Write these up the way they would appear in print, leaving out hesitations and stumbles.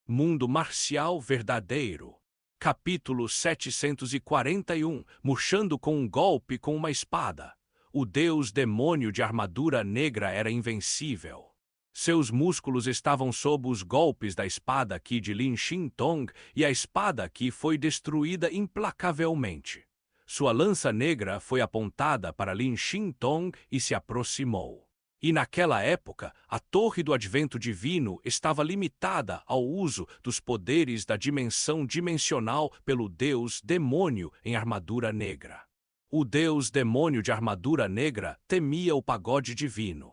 Mundo marcial verdadeiro. Capítulo 741. Murchando com um golpe com uma espada. O deus demônio de armadura negra era invencível. Seus músculos estavam sob os golpes da espada Qi de Lin Shin Tong, e a espada Qi foi destruída implacavelmente. Sua lança negra foi apontada para Lin Shin Tong e se aproximou. E naquela época, a Torre do Advento Divino estava limitada ao uso dos poderes da dimensão dimensional pelo deus demônio em armadura negra. O deus demônio de armadura negra temia o pagode divino.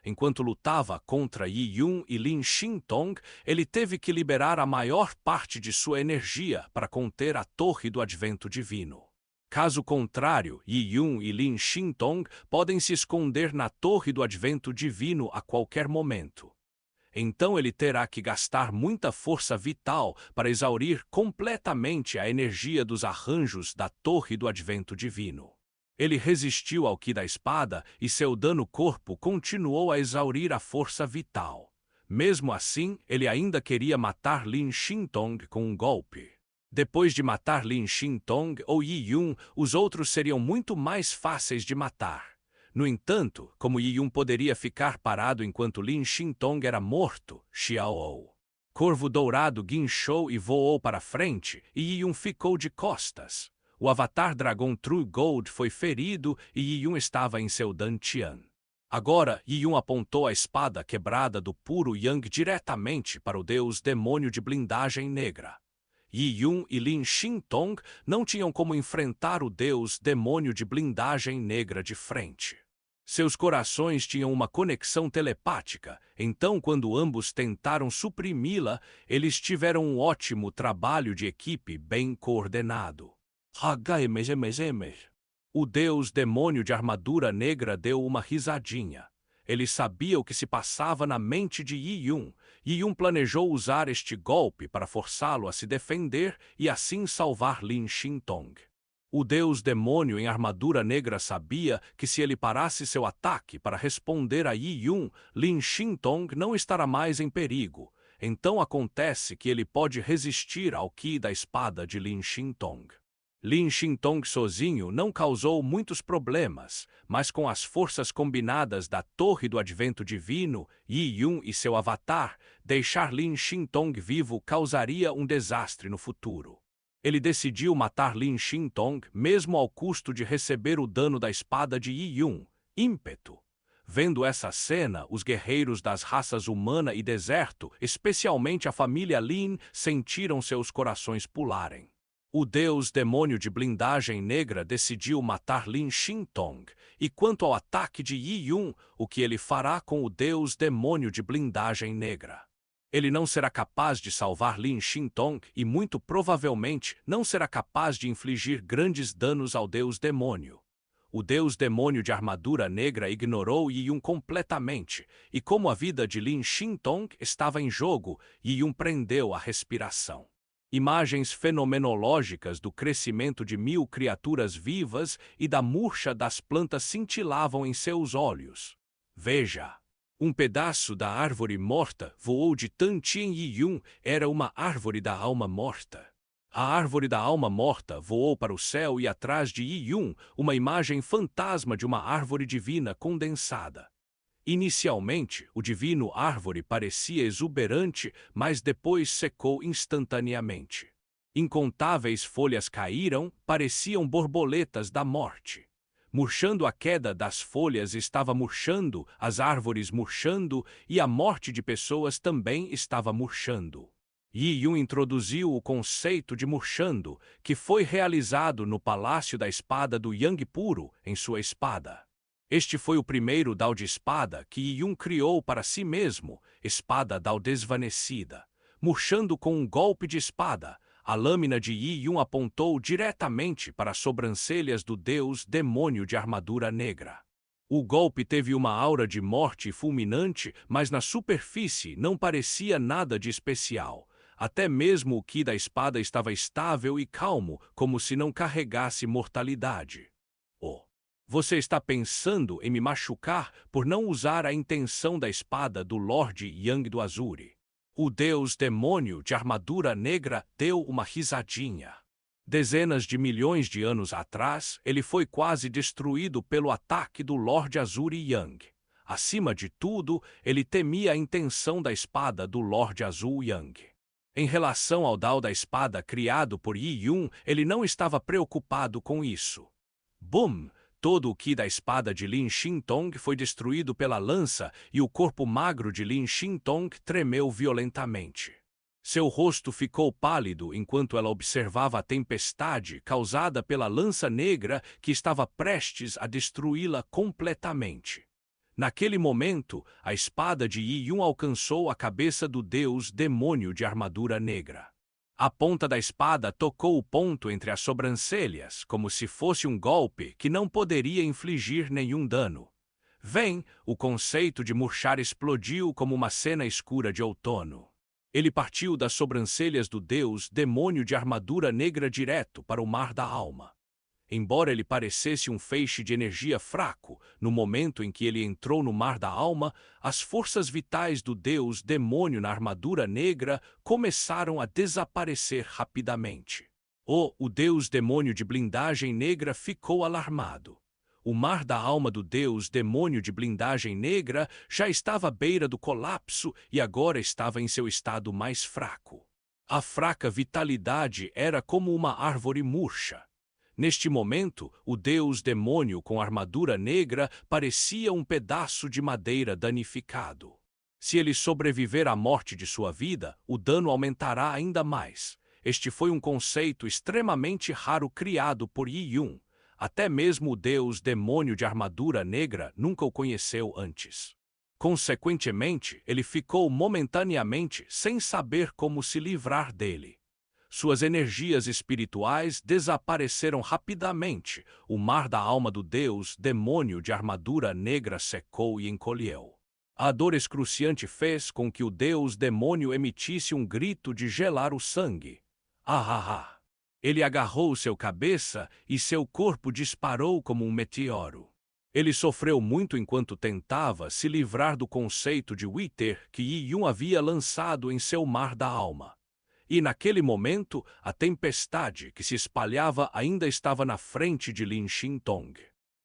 Enquanto lutava contra Yi Yun e Lin Shin Tong, ele teve que liberar a maior parte de sua energia para conter a Torre do Advento Divino. Caso contrário, Yi Yun e Lin Shin Tong podem se esconder na Torre do Advento Divino a qualquer momento. Então ele terá que gastar muita força vital para exaurir completamente a energia dos arranjos da Torre do Advento Divino. Ele resistiu ao Qi da espada e seu dano-corpo continuou a exaurir a força vital. Mesmo assim, ele ainda queria matar Lin Shin Tong com um golpe. Depois de matar Lin Shin Tong ou Yi Yun, os outros seriam muito mais fáceis de matar. No entanto, como Yi Yun poderia ficar parado enquanto Lin Shin Tong era morto, Xiao Corvo Dourado guinchou e voou para frente, e Yi Yun ficou de costas. O Avatar Dragon True Gold foi ferido e Yi Yun estava em seu Dantian. Agora, Yi Yun apontou a espada quebrada do puro Yang diretamente para o deus demônio de blindagem negra. Yi Yun e Lin Shin Tong não tinham como enfrentar o deus demônio de blindagem negra de frente. Seus corações tinham uma conexão telepática, então quando ambos tentaram suprimi-la, eles tiveram um ótimo trabalho de equipe bem coordenado. O deus demônio de armadura negra deu uma risadinha. Ele sabia o que se passava na mente de Yi Yun. Yi Yun planejou usar este golpe para forçá-lo a se defender e assim salvar Lin Shin Tong. O deus demônio em armadura negra sabia que se ele parasse seu ataque para responder a Yi Yun, Lin Shin Tong não estará mais em perigo. Então acontece que ele pode resistir ao Qi da espada de Lin Shin Tong. Lin Shin Tong sozinho não causou muitos problemas, mas com as forças combinadas da Torre do Advento Divino, Yi Yun e seu avatar, deixar Lin Shin Tong vivo causaria um desastre no futuro. Ele decidiu matar Lin Shin Tong mesmo ao custo de receber o dano da espada de Yi Yun, ímpeto. Vendo essa cena, os guerreiros das raças humana e deserto, especialmente a família Lin, sentiram seus corações pularem. O deus demônio de blindagem negra decidiu matar Lin Shin Tong, e quanto ao ataque de Yi Yun, o que ele fará com o deus demônio de blindagem negra? Ele não será capaz de salvar Lin Shin Tong e muito provavelmente não será capaz de infligir grandes danos ao deus demônio. O deus demônio de armadura negra ignorou Yi Yun completamente, e como a vida de Lin Shin Tong estava em jogo, Yi Yun prendeu a respiração. Imagens fenomenológicas do crescimento de 1000 criaturas vivas e da murcha das plantas cintilavam em seus olhos. Veja! Um pedaço da árvore morta voou de Tantien Yi Yun, era uma árvore da alma morta. A árvore da alma morta voou para o céu e atrás de Yi Yun, uma imagem fantasma de uma árvore divina condensada. Inicialmente, o divino árvore parecia exuberante, mas depois secou instantaneamente. Incontáveis folhas caíram, pareciam borboletas da morte. Murchando a queda das folhas estava murchando, as árvores murchando, e a morte de pessoas também estava murchando. Yi Yun introduziu o conceito de murchando, que foi realizado no Palácio da Espada do Yang Puro, em sua espada. Este foi o primeiro Dao de espada que Yi Yun criou para si mesmo, espada Dao desvanecida. Murchando com um golpe de espada, a lâmina de Yi Yun apontou diretamente para as sobrancelhas do deus demônio de armadura negra. O golpe teve uma aura de morte fulminante, mas na superfície não parecia nada de especial. Até mesmo o Qi da espada estava estável e calmo, como se não carregasse mortalidade. Você está pensando em me machucar por não usar a intenção da espada do Lorde Yang do Azure. O deus demônio de armadura negra deu uma risadinha. Dezenas de milhões de anos atrás, ele foi quase destruído pelo ataque do Lorde Azuri Yang. Acima de tudo, ele temia a intenção da espada do Lorde Azul Yang. Em relação ao Dao da espada criado por Yi Yun, ele não estava preocupado com isso. Bum! Todo o Qi da espada de Lin Xintong foi destruído pela lança e o corpo magro de Lin Xintong tremeu violentamente. Seu rosto ficou pálido enquanto ela observava a tempestade causada pela lança negra que estava prestes a destruí-la completamente. Naquele momento, a espada de Yi Yun alcançou a cabeça do deus demônio de armadura negra. A ponta da espada tocou o ponto entre as sobrancelhas, como se fosse um golpe que não poderia infligir nenhum dano. O conceito de murchar explodiu como uma cena escura de outono. Ele partiu das sobrancelhas do deus demônio de armadura negra direto para o mar da alma. Embora ele parecesse um feixe de energia fraco, no momento em que ele entrou no mar da alma, as forças vitais do deus demônio na armadura negra começaram a desaparecer rapidamente. O deus demônio de blindagem negra ficou alarmado. O mar da alma do deus demônio de blindagem negra já estava à beira do colapso e agora estava em seu estado mais fraco. A fraca vitalidade era como uma árvore murcha. Neste momento, o deus demônio com armadura negra parecia um pedaço de madeira danificado. Se ele sobreviver à morte de sua vida, o dano aumentará ainda mais. Este foi um conceito extremamente raro criado por Yi Yun. Até mesmo o deus demônio de armadura negra nunca o conheceu antes. Consequentemente, ele ficou momentaneamente sem saber como se livrar dele. Suas energias espirituais desapareceram rapidamente. O mar da alma do deus demônio de armadura negra secou e encolheu. A dor excruciante fez com que o deus demônio emitisse um grito de gelar o sangue. Ah! Ele agarrou seu cabeça e seu corpo disparou como um meteoro. Ele sofreu muito enquanto tentava se livrar do conceito de Wither que Yi Yun havia lançado em seu mar da alma. E naquele momento, a tempestade que se espalhava ainda estava na frente de Lin Xintong.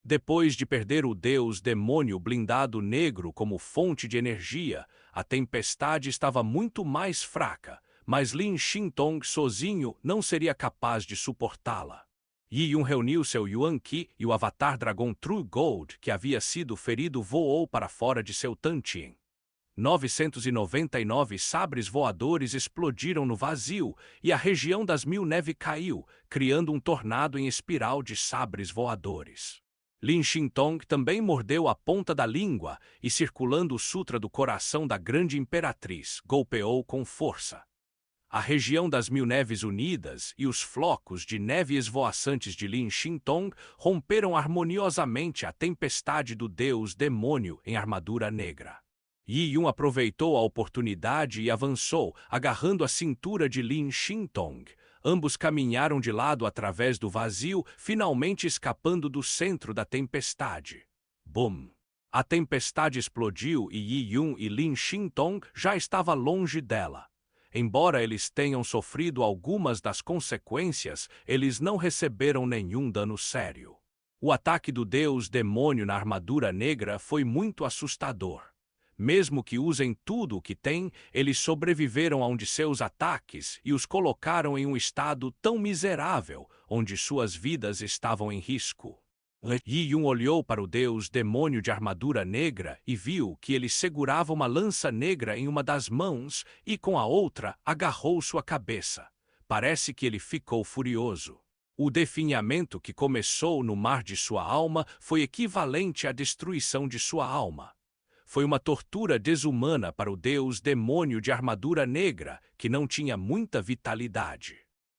Depois de perder o deus demônio blindado negro como fonte de energia, a tempestade estava muito mais fraca, mas Lin Xintong sozinho não seria capaz de suportá-la. Yi Yun reuniu seu Yuan Qi e o avatar dragão True Gold que havia sido ferido voou para fora de seu Tantien. 999 sabres voadores explodiram no vazio e a região das Mil Neve caiu, criando um tornado em espiral de sabres voadores. Lin Xintong também mordeu a ponta da língua e, circulando o sutra do coração da grande imperatriz, golpeou com força. A região das Mil Neves unidas e os flocos de neve esvoaçantes de Lin Xintong romperam harmoniosamente a tempestade do deus demônio em armadura negra. Yi Yun aproveitou a oportunidade e avançou, agarrando a cintura de Lin Xintong. Ambos caminharam de lado através do vazio, finalmente escapando do centro da tempestade. Bum! A tempestade explodiu e Yi Yun e Lin Xintong já estavam longe dela. Embora eles tenham sofrido algumas das consequências, eles não receberam nenhum dano sério. O ataque do deus demônio na armadura negra foi muito assustador. Mesmo que usem tudo o que têm, eles sobreviveram a um de seus ataques e os colocaram em um estado tão miserável, onde suas vidas estavam em risco. Yi Yun olhou para o deus demônio de armadura negra e viu que ele segurava uma lança negra em uma das mãos e com a outra agarrou sua cabeça. Parece que ele ficou furioso. O definhamento que começou no mar de sua alma foi equivalente à destruição de sua alma. Foi uma tortura desumana para o deus demônio de armadura negra, que não tinha muita vitalidade.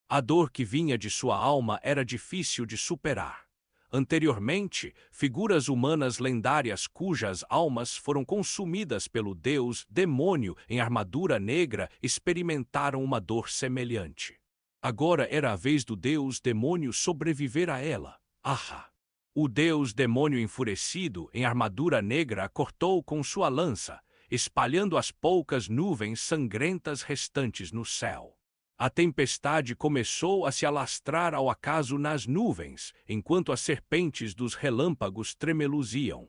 A dor que vinha de sua alma era difícil de superar. Anteriormente, figuras humanas lendárias cujas almas foram consumidas pelo deus demônio em armadura negra experimentaram uma dor semelhante. Agora era a vez do deus demônio sobreviver a ela. O deus demônio enfurecido, em armadura negra, a cortou com sua lança. espalhando as poucas nuvens sangrentas restantes no céu. A tempestade começou a se alastrar ao acaso nas nuvens, enquanto as serpentes dos relâmpagos tremeluziam.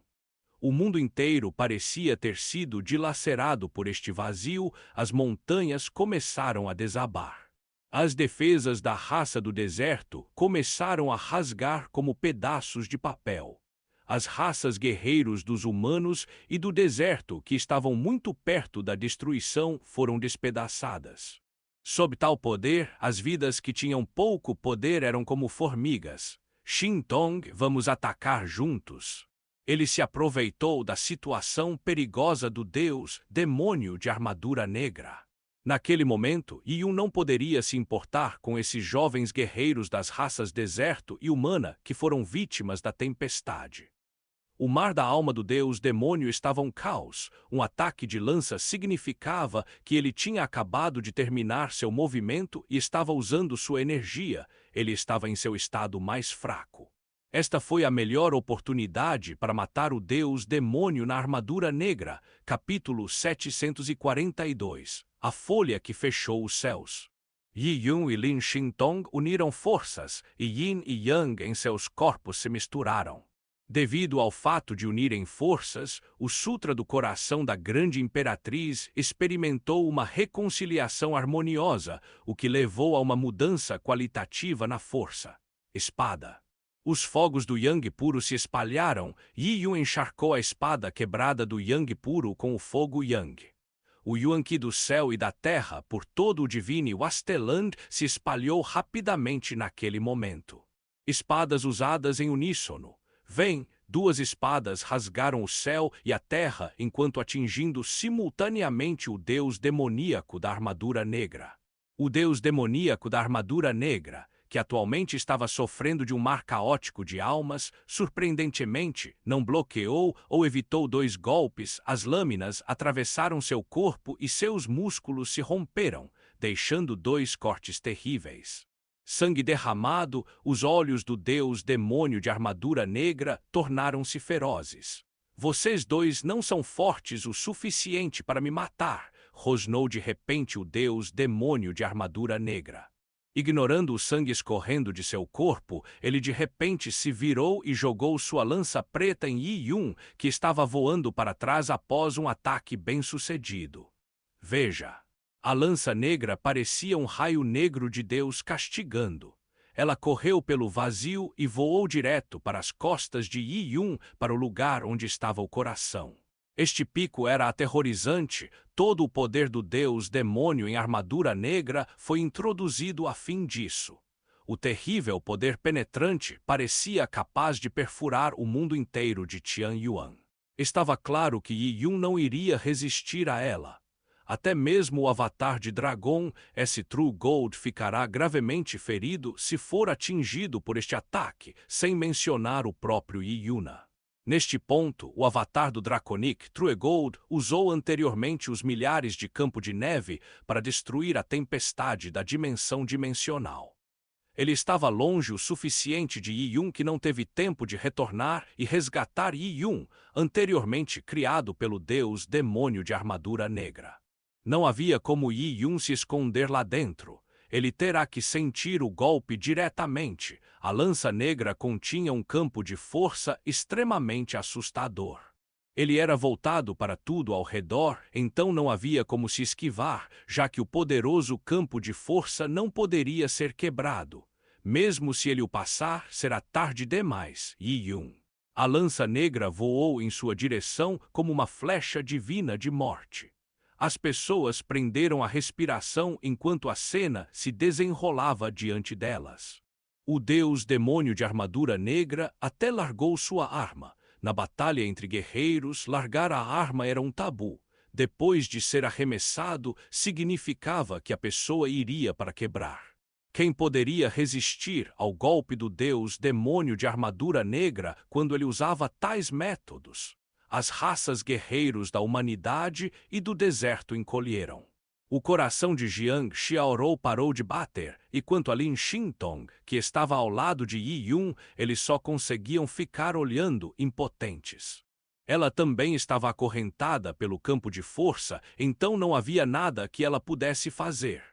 O mundo inteiro parecia ter sido dilacerado por este vazio, as montanhas começaram a desabar. As defesas da raça do deserto começaram a rasgar como pedaços de papel. As raças guerreiros dos humanos e do deserto, que estavam muito perto da destruição, foram despedaçadas. Sob tal poder, as vidas que tinham pouco poder eram como formigas. Shintong, vamos atacar juntos. Ele se aproveitou da situação perigosa do deus, demônio de armadura negra. Naquele momento, Yun não poderia se importar com esses jovens guerreiros das raças deserto e humana que foram vítimas da tempestade. O mar da alma do deus demônio estava um caos. Um ataque de lança significava que ele tinha acabado de terminar seu movimento e estava usando sua energia. Ele estava em seu estado mais fraco. Esta foi a melhor oportunidade para matar o deus demônio na armadura negra. Capítulo 742. A folha que fechou os céus. Yi Yun e Lin Xintong uniram forças, e Yin e Yang em seus corpos se misturaram. Devido ao fato de unirem forças, o Sutra do Coração da Grande Imperatriz experimentou uma reconciliação harmoniosa, o que levou a uma mudança qualitativa na força. Espada. Os fogos do Yang puro se espalharam, Yi Yun encharcou a espada quebrada do Yang puro com o fogo Yang. O Yuan Qi do céu e da terra, por todo o divino Wasteland, se espalhou rapidamente naquele momento. Espadas usadas em uníssono. Vem, duas espadas rasgaram o céu e a terra enquanto atingindo simultaneamente o deus demoníaco da armadura negra. O deus demoníaco da armadura negra, que atualmente estava sofrendo de um mar caótico de almas, surpreendentemente, não bloqueou ou evitou dois golpes. As lâminas atravessaram seu corpo e seus músculos se romperam, deixando dois cortes terríveis. Sangue derramado, os olhos do deus demônio de armadura negra tornaram-se ferozes. Vocês dois não são fortes o suficiente para me matar, rosnou de repente o deus demônio de armadura negra. Ignorando o sangue escorrendo de seu corpo, ele de repente se virou e jogou sua lança preta em Yi Yun, que estava voando para trás após um ataque bem-sucedido. Veja. A lança negra parecia um raio negro de Deus castigando. Ela correu pelo vazio e voou direto para as costas de Yi Yun, para o lugar onde estava o coração. Este pico era aterrorizante. Todo o poder do deus demônio em armadura negra foi introduzido a fim disso. O terrível poder penetrante parecia capaz de perfurar o mundo inteiro de Tian Yuan. Estava claro que Yi Yun não iria resistir a ela. Até mesmo o avatar de Dragon, esse True Gold, ficará gravemente ferido se for atingido por este ataque, sem mencionar o próprio Yi Yuna. Neste ponto, o avatar do Draconic True Gold usou anteriormente os milhares de campo de neve para destruir a tempestade da dimensão dimensional. Ele estava longe o suficiente de Yi Yun que não teve tempo de retornar e resgatar Yi Yun, anteriormente criado pelo deus demônio de armadura negra. Não havia como Yi Yun se esconder lá dentro. Ele terá que sentir o golpe diretamente. A lança negra continha um campo de força extremamente assustador. Ele era voltado para tudo ao redor, então não havia como se esquivar, já que o poderoso campo de força não poderia ser quebrado. Mesmo se ele o passar, será tarde demais, Yi Yun. A lança negra voou em sua direção como uma flecha divina de morte. As pessoas prenderam a respiração enquanto a cena se desenrolava diante delas. O deus demônio de armadura negra até largou sua arma. Na batalha entre guerreiros, largar a arma era um tabu. Depois de ser arremessado, significava que a pessoa iria para quebrar. Quem poderia resistir ao golpe do deus demônio de armadura negra quando ele usava tais métodos? As raças guerreiros da humanidade e do deserto encolheram. O coração de Jiang Xiaorou parou de bater, e quanto a Lin Xintong, que estava ao lado de Yi Yun, eles só conseguiam ficar olhando impotentes. Ela também estava acorrentada pelo campo de força, então não havia nada que ela pudesse fazer.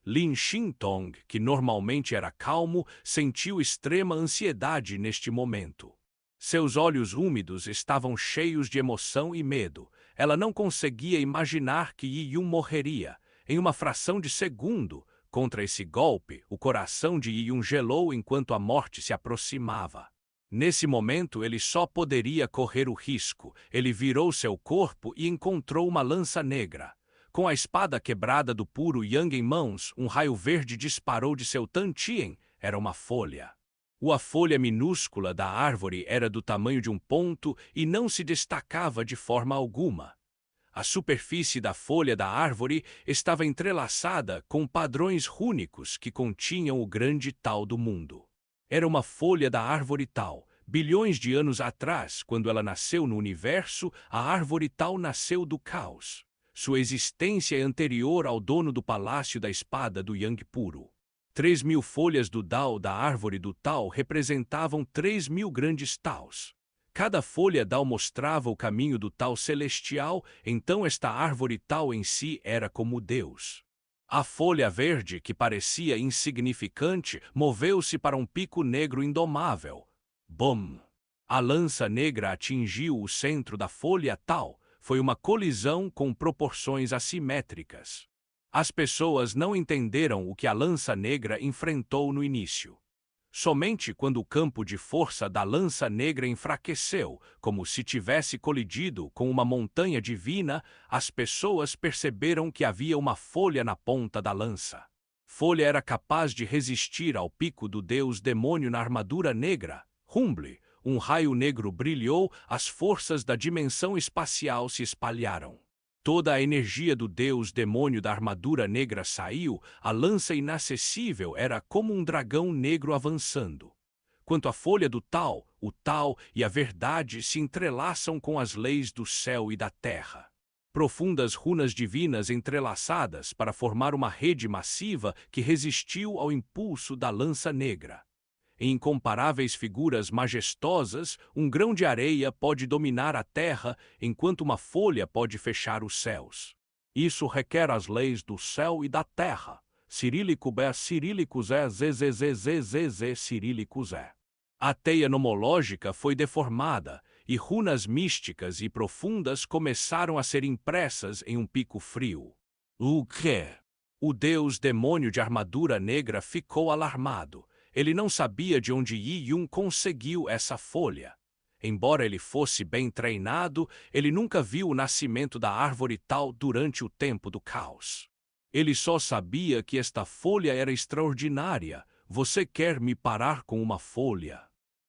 Lin Xintong, que normalmente era calmo, sentiu extrema ansiedade neste momento. Seus olhos úmidos estavam cheios de emoção e medo. Ela não conseguia imaginar que Yi Yun morreria. Em uma fração de segundo, contra esse golpe, o coração de Yi Yun gelou enquanto a morte se aproximava. Nesse momento, ele só poderia correr o risco. Ele virou seu corpo e encontrou uma lança negra. Com a espada quebrada do puro Yang em mãos, um raio verde disparou de seu Tantien. Era uma folha. A folha minúscula da árvore era do tamanho de um ponto e não se destacava de forma alguma. A superfície da folha da árvore estava entrelaçada com padrões rúnicos que continham o grande Tao do mundo. Era uma folha da árvore Tao. Bilhões de anos atrás, quando ela nasceu no universo, a árvore Tao nasceu do caos. Sua existência é anterior ao dono do palácio da espada do Yang puro. 3.000 folhas do Dao da árvore do Tao representavam 3.000 grandes Taos. Cada folha Dao mostrava o caminho do Tao celestial, então esta árvore Tao em si era como Deus. A folha verde, que parecia insignificante, moveu-se para um pico negro indomável. Bum! A lança negra atingiu o centro da folha Tao. Foi uma colisão com proporções assimétricas. As pessoas não entenderam o que a lança negra enfrentou no início. Somente quando o campo de força da lança negra enfraqueceu, como se tivesse colidido com uma montanha divina, as pessoas perceberam que havia uma folha na ponta da lança. Folha era capaz de resistir ao pico do deus demônio na armadura negra, Humble. Um raio negro brilhou, as forças da dimensão espacial se espalharam. Toda a energia do deus demônio da armadura negra saiu, a lança inacessível era como um dragão negro avançando. Quanto à folha do Tao, o Tao e a verdade se entrelaçam com as leis do céu e da terra. Profundas runas divinas entrelaçadas para formar uma rede massiva que resistiu ao impulso da lança negra. Em incomparáveis figuras majestosas, um grão de areia pode dominar a terra, enquanto uma folha pode fechar os céus. Isso requer as leis do céu e da terra. Cirílico bé, cirílico zé, zzzzz, cirílico zé. A teia nomológica foi deformada, e runas místicas e profundas começaram a ser impressas em um pico frio. O quê? O deus demônio de armadura negra ficou alarmado. Ele não sabia de onde Yi Yun conseguiu essa folha. Embora ele fosse bem treinado, ele nunca viu o nascimento da árvore Tao durante o tempo do caos. Ele só sabia que esta folha era extraordinária. Você quer me parar com uma folha?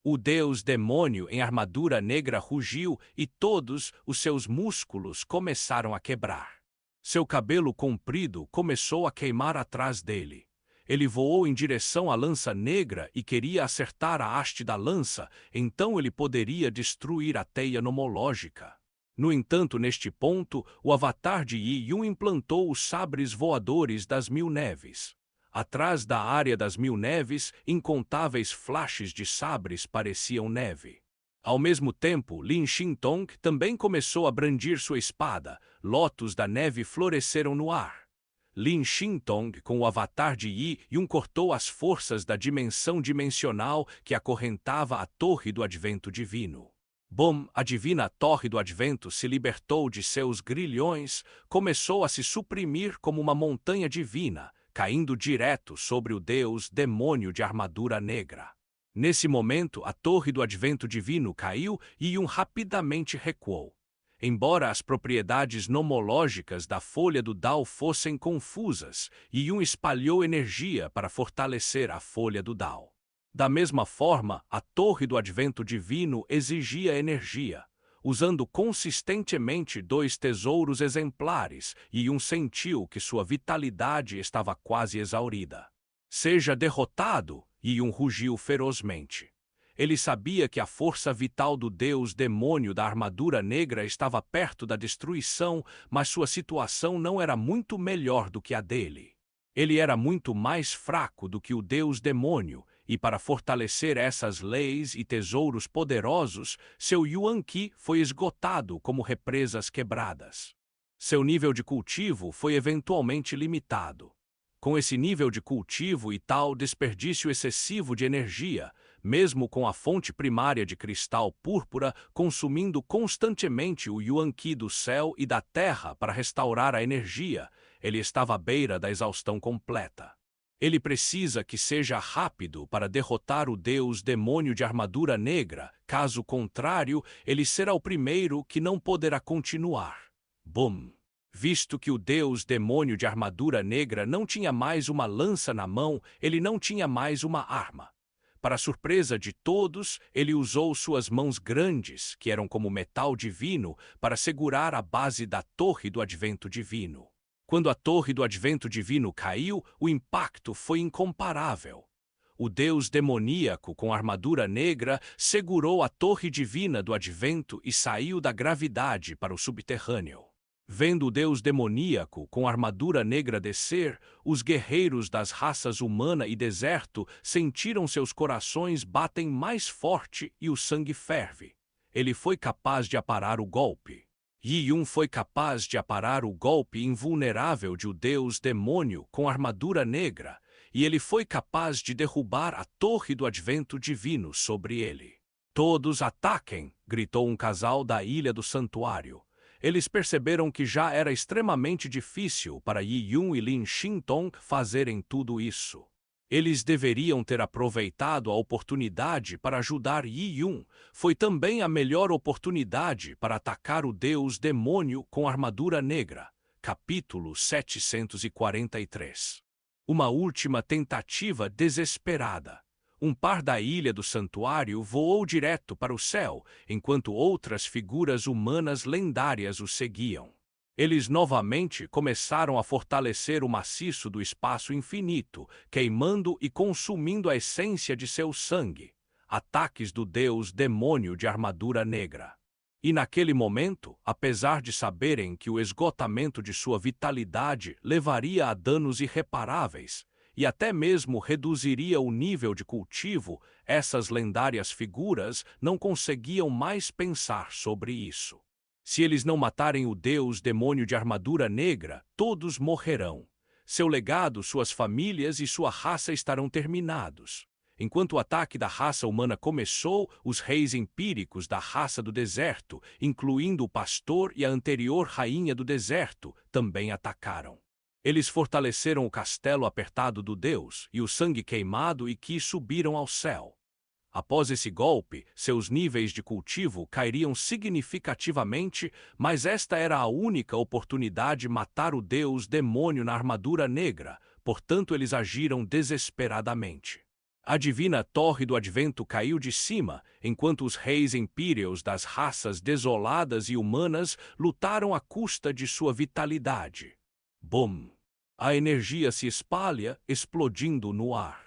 O deus demônio em armadura negra rugiu e todos os seus músculos começaram a quebrar. Seu cabelo comprido começou a queimar atrás dele. Ele voou em direção à lança negra e queria acertar a haste da lança, então ele poderia destruir a teia nomológica. No entanto, neste ponto, o avatar de Yi Yun implantou os sabres voadores das 1000 neves. Atrás da área das 1000 neves, incontáveis flashes de sabres pareciam neve. Ao mesmo tempo, Lin Xintong também começou a brandir sua espada. Lótus da neve floresceram no ar. Lin Xintong, com o avatar de Yi Yun, cortou as forças da dimensão dimensional que acorrentava a Torre do Advento Divino. Bom, a divina Torre do Advento se libertou de seus grilhões, começou a se suprimir como uma montanha divina, caindo direto sobre o deus demônio de armadura negra. Nesse momento, a Torre do Advento Divino caiu e Yun rapidamente recuou. Embora as propriedades nomológicas da folha do Dao fossem confusas, Yi Yun espalhou energia para fortalecer a folha do Dao. Da mesma forma, a Torre do Advento Divino exigia energia. Usando consistentemente 2 tesouros exemplares, Yi Yun sentiu que sua vitalidade estava quase exaurida. Seja derrotado, Yi Yun rugiu ferozmente. Ele sabia que a força vital do deus demônio da armadura negra estava perto da destruição, mas sua situação não era muito melhor do que a dele. Ele era muito mais fraco do que o deus demônio, E para fortalecer essas leis e tesouros poderosos, seu Yuan Qi foi esgotado como represas quebradas. Seu nível de cultivo foi eventualmente limitado. Com esse nível de cultivo e tal desperdício excessivo de energia, mesmo com a fonte primária de cristal púrpura consumindo constantemente o Yuan Qi do céu e da terra para restaurar a energia, ele estava à beira da exaustão completa. Ele precisa que seja rápido para derrotar o deus demônio de armadura negra, caso contrário, ele será o primeiro que não poderá continuar. Bum! Visto que o deus demônio de armadura negra não tinha mais uma lança na mão, ele não tinha mais uma arma. Para surpresa de todos, ele usou suas mãos grandes, que eram como metal divino, para segurar a base da Torre do Advento Divino. Quando a Torre do Advento Divino caiu, o impacto foi incomparável. O deus demoníaco com armadura negra segurou a Torre Divina do Advento e saiu da gravidade para o subterrâneo. Vendo o deus demoníaco com armadura negra descer, os guerreiros das raças humana e deserto sentiram seus corações batem mais forte e o sangue ferve. Ele foi capaz de aparar o golpe. Yi Yun foi capaz de aparar o golpe invulnerável de o deus demônio com armadura negra, e ele foi capaz de derrubar a Torre do Advento Divino sobre ele. Todos ataquem! Gritou um casal da Ilha do Santuário. Eles perceberam que já era extremamente difícil para Yi Yun e Lin Xintong fazerem tudo isso. Eles deveriam ter aproveitado a oportunidade para ajudar Yi Yun. Foi também a melhor oportunidade para atacar o deus demônio com armadura negra. Capítulo 743. Uma última tentativa desesperada. Um par da Ilha do Santuário voou direto para o céu, enquanto outras figuras humanas lendárias o seguiam. Eles novamente começaram a fortalecer o maciço do espaço infinito, queimando e consumindo a essência de seu sangue. Ataques do deus demônio de armadura negra. E naquele momento, apesar de saberem que o esgotamento de sua vitalidade levaria a danos irreparáveis, e até mesmo reduziria o nível de cultivo, essas lendárias figuras não conseguiam mais pensar sobre isso. Se eles não matarem o deus demônio de armadura negra, todos morrerão. Seu legado, suas famílias e sua raça estarão terminados. Enquanto o ataque da raça humana começou, os reis empíricos da raça do deserto, incluindo o pastor e a anterior rainha do deserto, também atacaram. Eles fortaleceram o castelo apertado do deus e o sangue queimado e Qi subiram ao céu. Após esse golpe, seus níveis de cultivo cairiam significativamente, mas esta era a única oportunidade de matar o deus demônio na armadura negra, portanto eles agiram desesperadamente. A divina Torre do Advento caiu de cima, enquanto os reis empíreos das raças desoladas e humanas lutaram à custa de sua vitalidade. Bum! A energia se espalha, explodindo no ar.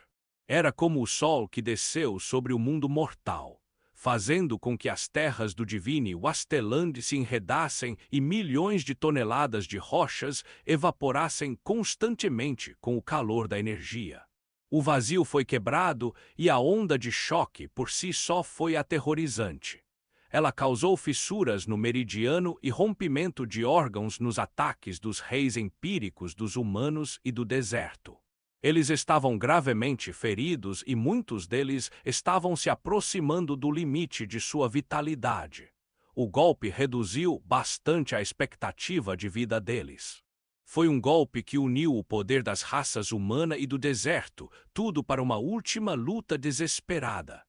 Era como o sol que desceu sobre o mundo mortal, fazendo com que as terras do Divine Wasteland se enredassem e milhões de toneladas de rochas evaporassem constantemente com o calor da energia. O vazio foi quebrado e a onda de choque por si só foi aterrorizante. Ela causou fissuras no meridiano e rompimento de órgãos nos ataques dos reis empíricos dos humanos e do deserto. Eles estavam gravemente feridos e muitos deles estavam se aproximando do limite de sua vitalidade. O golpe reduziu bastante a expectativa de vida deles. Foi um golpe que uniu o poder das raças humana e do deserto, tudo para uma última luta desesperada.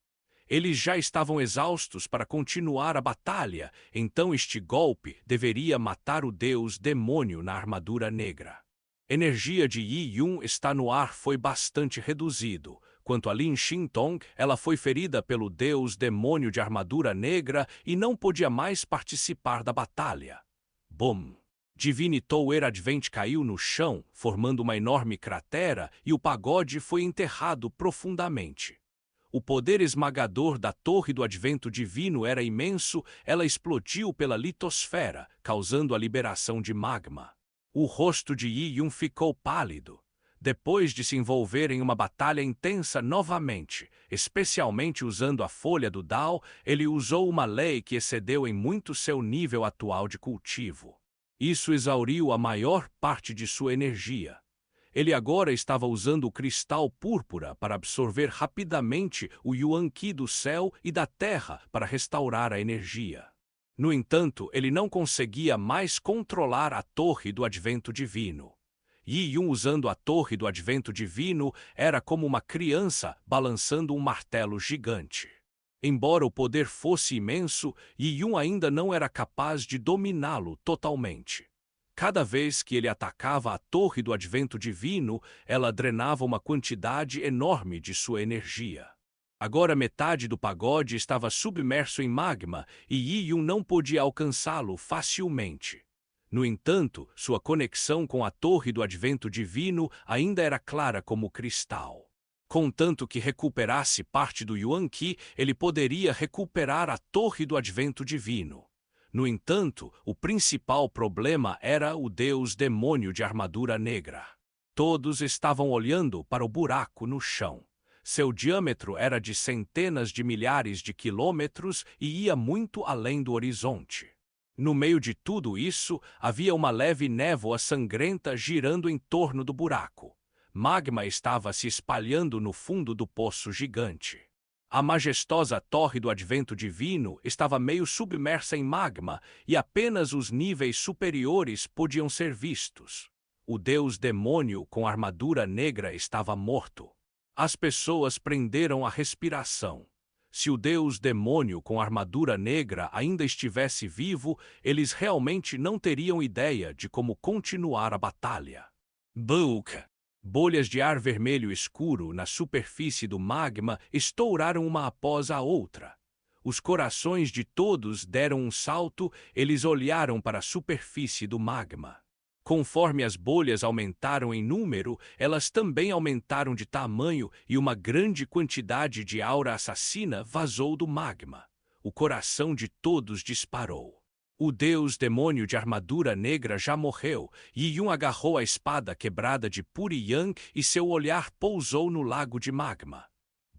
Eles já estavam exaustos para continuar a batalha, então este golpe deveria matar o deus demônio na armadura negra. Energia de Yi Yun está no ar foi bastante reduzido. Quanto a Lin Xintong, ela foi ferida pelo deus demônio de armadura negra e não podia mais participar da batalha. Bum! Divine Tower Advent caiu no chão, formando uma enorme cratera, e o pagode foi enterrado profundamente. O poder esmagador da Torre do Advento Divino era imenso, ela explodiu pela litosfera, causando a liberação de magma. O rosto de Yi Yun ficou pálido. Depois de se envolver em uma batalha intensa novamente, especialmente usando a folha do Dao, ele usou uma lei que excedeu em muito seu nível atual de cultivo. Isso exauriu a maior parte de sua energia. Ele agora estava usando o cristal púrpura para absorver rapidamente o Yuan Qi do céu e da terra para restaurar a energia. No entanto, ele não conseguia mais controlar a torre do advento divino. Yi Yun usando a torre do advento divino era como uma criança balançando um martelo gigante. Embora o poder fosse imenso, Yi Yun ainda não era capaz de dominá-lo totalmente. Cada vez que ele atacava a torre do advento divino, ela drenava uma quantidade enorme de sua energia. Agora metade do pagode estava submerso em magma e Yi Yun não podia alcançá-lo facilmente. No entanto, sua conexão com a torre do advento divino ainda era clara como cristal. Contanto que recuperasse parte do Yuan Qi, ele poderia recuperar a torre do advento divino. No entanto, o principal problema era o deus demônio de armadura negra. Todos estavam olhando para o buraco no chão. Seu diâmetro era de centenas de milhares de quilômetros e ia muito além do horizonte. No meio de tudo isso, havia uma leve névoa sangrenta girando em torno do buraco. Magma estava se espalhando no fundo do poço gigante. A majestosa torre do advento divino estava meio submersa em magma e apenas os níveis superiores podiam ser vistos. O deus demônio com armadura negra estava morto. As pessoas prenderam a respiração. Se o deus demônio com armadura negra ainda estivesse vivo, eles realmente não teriam ideia de como continuar a batalha. Book! Bolhas de ar vermelho escuro na superfície do magma estouraram uma após a outra. Os corações de todos deram um salto, eles olharam para a superfície do magma. Conforme as bolhas aumentaram em número, elas também aumentaram de tamanho e uma grande quantidade de aura assassina vazou do magma. O coração de todos disparou. O deus demônio de armadura negra já morreu, e Yun agarrou a espada quebrada de Puri Yang e seu olhar pousou no lago de magma.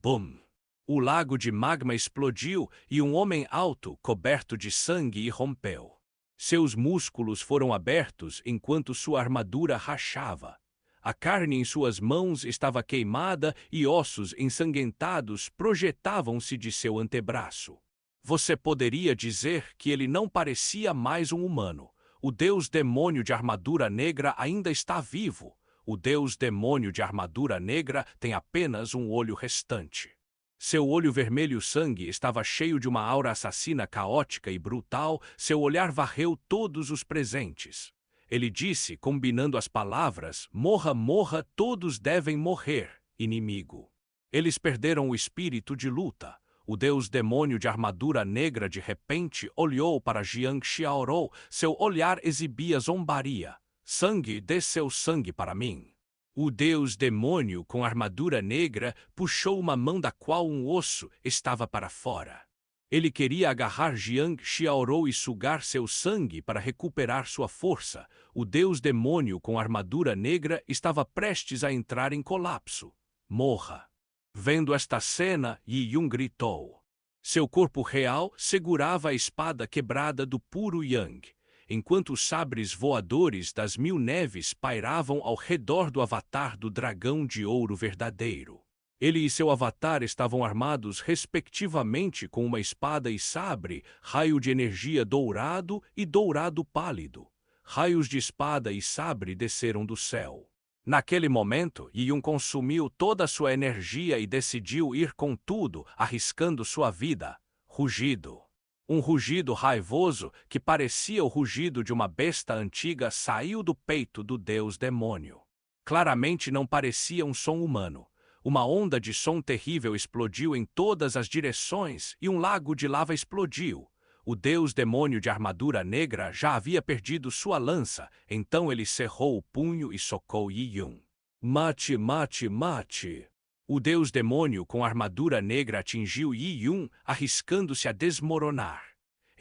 Bum! O lago de magma explodiu e um homem alto, coberto de sangue, irrompeu. Seus músculos foram abertos enquanto sua armadura rachava. A carne em suas mãos estava queimada e ossos ensanguentados projetavam-se de seu antebraço. Você poderia dizer que ele não parecia mais um humano. O deus demônio de armadura negra ainda está vivo. O deus demônio de armadura negra tem apenas um olho restante. Seu olho vermelho sangue estava cheio de uma aura assassina caótica e brutal, seu olhar varreu todos os presentes. Ele disse, combinando as palavras, morra, morra, todos devem morrer, inimigo. Eles perderam o espírito de luta. O deus demônio de armadura negra de repente olhou para Jiang Xiaorou, seu olhar exibia zombaria. Sangue, dê seu sangue para mim. O deus demônio com armadura negra puxou uma mão da qual um osso estava para fora. Ele queria agarrar Jiang Xiaorou e sugar seu sangue para recuperar sua força. O deus demônio com armadura negra estava prestes a entrar em colapso. Morra! Vendo esta cena, Yi Yun gritou. Seu corpo real segurava a espada quebrada do puro Yang, enquanto os sabres voadores das 1000 neves pairavam ao redor do avatar do dragão de ouro verdadeiro. Ele e seu avatar estavam armados respectivamente com uma espada e sabre, raio de energia dourado e dourado pálido. Raios de espada e sabre desceram do céu. Naquele momento, Yi Yun consumiu toda a sua energia e decidiu ir com tudo, arriscando sua vida. Rugido. Um rugido raivoso, que parecia o rugido de uma besta antiga, saiu do peito do deus demônio. Claramente não parecia um som humano. Uma onda de som terrível explodiu em todas as direções e um lago de lava explodiu. O deus demônio de armadura negra já havia perdido sua lança, então ele cerrou o punho e socou Yi Yun. Mate, mate, mate! O deus demônio com armadura negra atingiu Yi Yun, arriscando-se a desmoronar.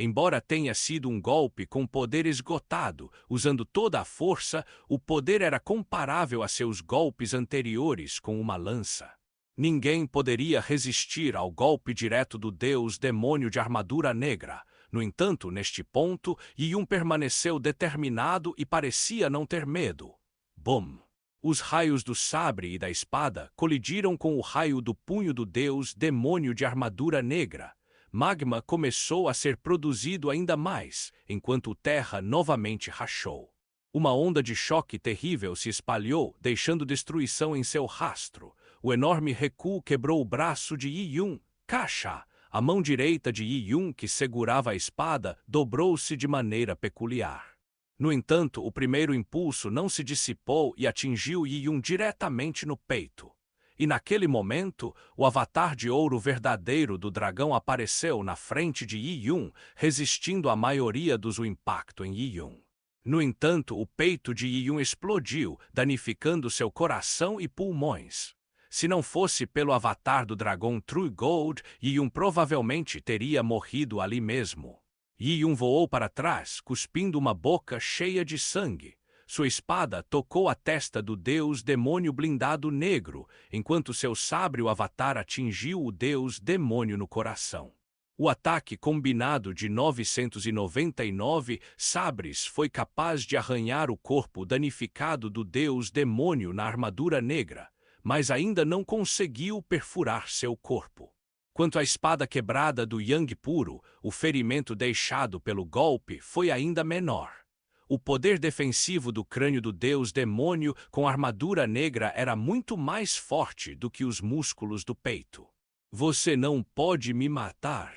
Embora tenha sido um golpe com poder esgotado, usando toda a força, o poder era comparável a seus golpes anteriores com uma lança. Ninguém poderia resistir ao golpe direto do deus demônio de armadura negra. No entanto, neste ponto, Yi-Yun permaneceu determinado e parecia não ter medo. Bum! Os raios do sabre e da espada colidiram com o raio do punho do deus demônio de armadura negra. Magma começou a ser produzido ainda mais, enquanto terra novamente rachou. Uma onda de choque terrível se espalhou, deixando destruição em seu rastro. O enorme recuo quebrou o braço de Yi-Yun. Caixa! A mão direita de Yi-Yun, que segurava a espada, dobrou-se de maneira peculiar. No entanto, o primeiro impulso não se dissipou e atingiu Yi-Yun diretamente no peito. E naquele momento, o avatar de ouro verdadeiro do dragão apareceu na frente de Yi-Yun, resistindo à maioria do impacto em Yi-Yun. No entanto, o peito de Yi-Yun explodiu, danificando seu coração e pulmões. Se não fosse pelo avatar do dragão True Gold, Yi-Yun provavelmente teria morrido ali mesmo. Yi-Yun voou para trás, cuspindo uma boca cheia de sangue. Sua espada tocou a testa do deus demônio blindado negro, enquanto seu sabre o avatar atingiu o deus demônio no coração. O ataque combinado de 999 sabres foi capaz de arranhar o corpo danificado do deus demônio na armadura negra, mas ainda não conseguiu perfurar seu corpo. Quanto à espada quebrada do Yang puro, o ferimento deixado pelo golpe foi ainda menor. O poder defensivo do crânio do deus demônio com armadura negra era muito mais forte do que os músculos do peito. Você não pode me matar.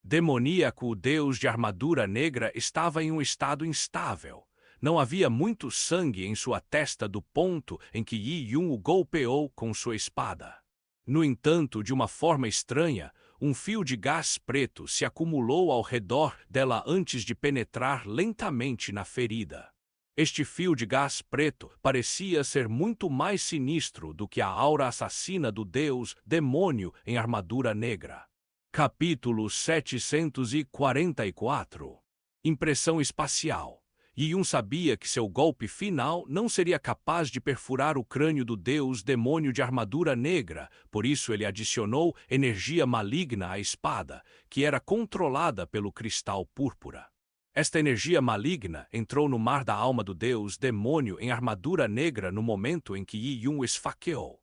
Demoníaco, o deus de armadura negra estava em um estado instável. Não havia muito sangue em sua testa do ponto em que Yi-Yun o golpeou com sua espada. No entanto, de uma forma estranha, um fio de gás preto se acumulou ao redor dela antes de penetrar lentamente na ferida. Este fio de gás preto parecia ser muito mais sinistro do que a aura assassina do deus demônio em armadura negra. Capítulo 744. Impressão espacial. Yi-Yun sabia que seu golpe final não seria capaz de perfurar o crânio do deus demônio de armadura negra, por isso ele adicionou energia maligna à espada, que era controlada pelo cristal púrpura. Esta energia maligna entrou no mar da alma do deus demônio em armadura negra no momento em que Yi-Yun o esfaqueou.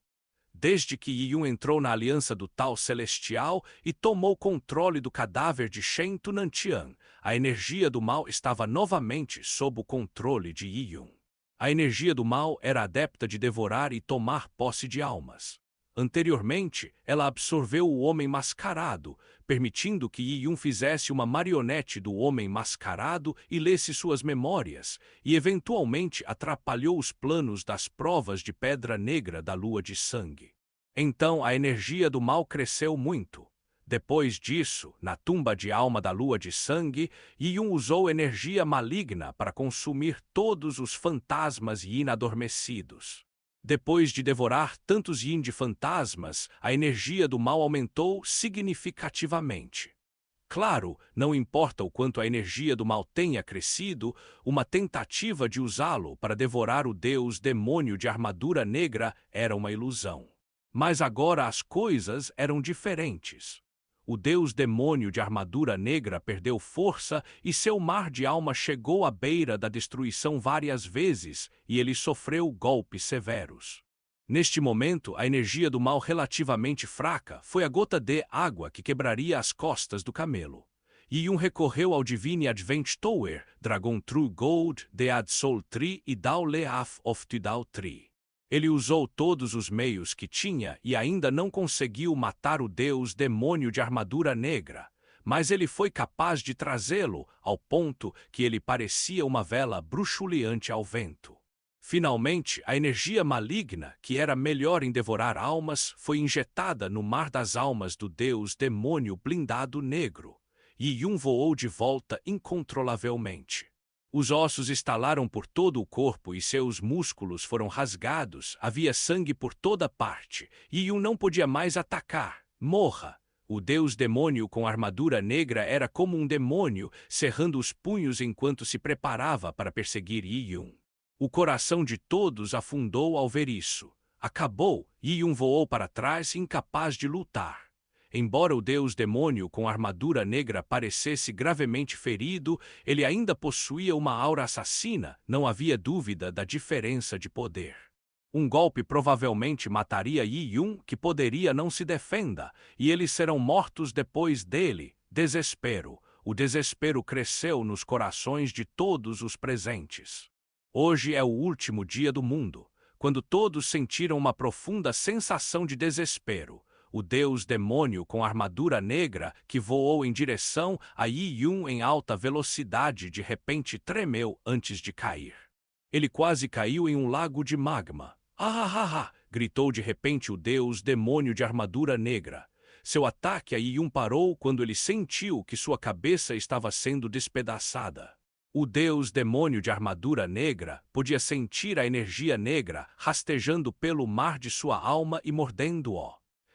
Desde que Yi-Yun entrou na aliança do Tal Celestial e tomou controle do cadáver de Shen Tunantian, a energia do mal estava novamente sob o controle de Yi-Yun. A energia do mal era adepta de devorar e tomar posse de almas. Anteriormente, ela absorveu o homem mascarado, permitindo que Yi-Yun fizesse uma marionete do homem mascarado e lesse suas memórias, e eventualmente atrapalhou os planos das provas de pedra negra da lua de sangue. Então a energia do mal cresceu muito. Depois disso, na tumba de alma da lua de sangue, Yi-Yun usou energia maligna para consumir todos os fantasmas yin adormecidos. Depois de devorar tantos yin de fantasmas, a energia do mal aumentou significativamente. Claro, não importa o quanto a energia do mal tenha crescido, uma tentativa de usá-lo para devorar o deus demônio de armadura negra era uma ilusão. Mas agora as coisas eram diferentes. O deus demônio de armadura negra perdeu força e seu mar de alma chegou à beira da destruição várias vezes e ele sofreu golpes severos. Neste momento, a energia do mal relativamente fraca foi a gota de água que quebraria as costas do camelo. Yi-Yun recorreu ao Divine Advent Tower, Dragon True Gold, Dead Soul Tree e Dao Leaf of Tidao Tree. Ele usou todos os meios que tinha e ainda não conseguiu matar o deus demônio de armadura negra, mas ele foi capaz de trazê-lo ao ponto que ele parecia uma vela bruxuleante ao vento. Finalmente, a energia maligna, que era melhor em devorar almas, foi injetada no mar das almas do deus demônio blindado negro. Yi-Yun voou de volta incontrolavelmente. Os ossos estalaram por todo o corpo e seus músculos foram rasgados, havia sangue por toda parte. Yi-Yun não podia mais atacar. Morra! O deus demônio com armadura negra era como um demônio, cerrando os punhos enquanto se preparava para perseguir Yi-Yun. O coração de todos afundou ao ver isso. Acabou, Yi-Yun voou para trás, incapaz de lutar. Embora o deus demônio com armadura negra parecesse gravemente ferido, ele ainda possuía uma aura assassina, não havia dúvida da diferença de poder. Um golpe provavelmente mataria Yi-Yun, que poderia não se defenda, e eles serão mortos depois dele. Desespero. O desespero cresceu nos corações de todos os presentes. Hoje é o último dia do mundo, quando todos sentiram uma profunda sensação de desespero. O deus demônio com armadura negra, que voou em direção a Yi-Yun em alta velocidade, de repente tremeu antes de cair. Ele quase caiu em um lago de magma. Ah! Gritou de repente o deus demônio de armadura negra. Seu ataque a Yi-Yun parou quando ele sentiu que sua cabeça estava sendo despedaçada. O deus demônio de armadura negra podia sentir a energia negra rastejando pelo mar de sua alma e mordendo-o.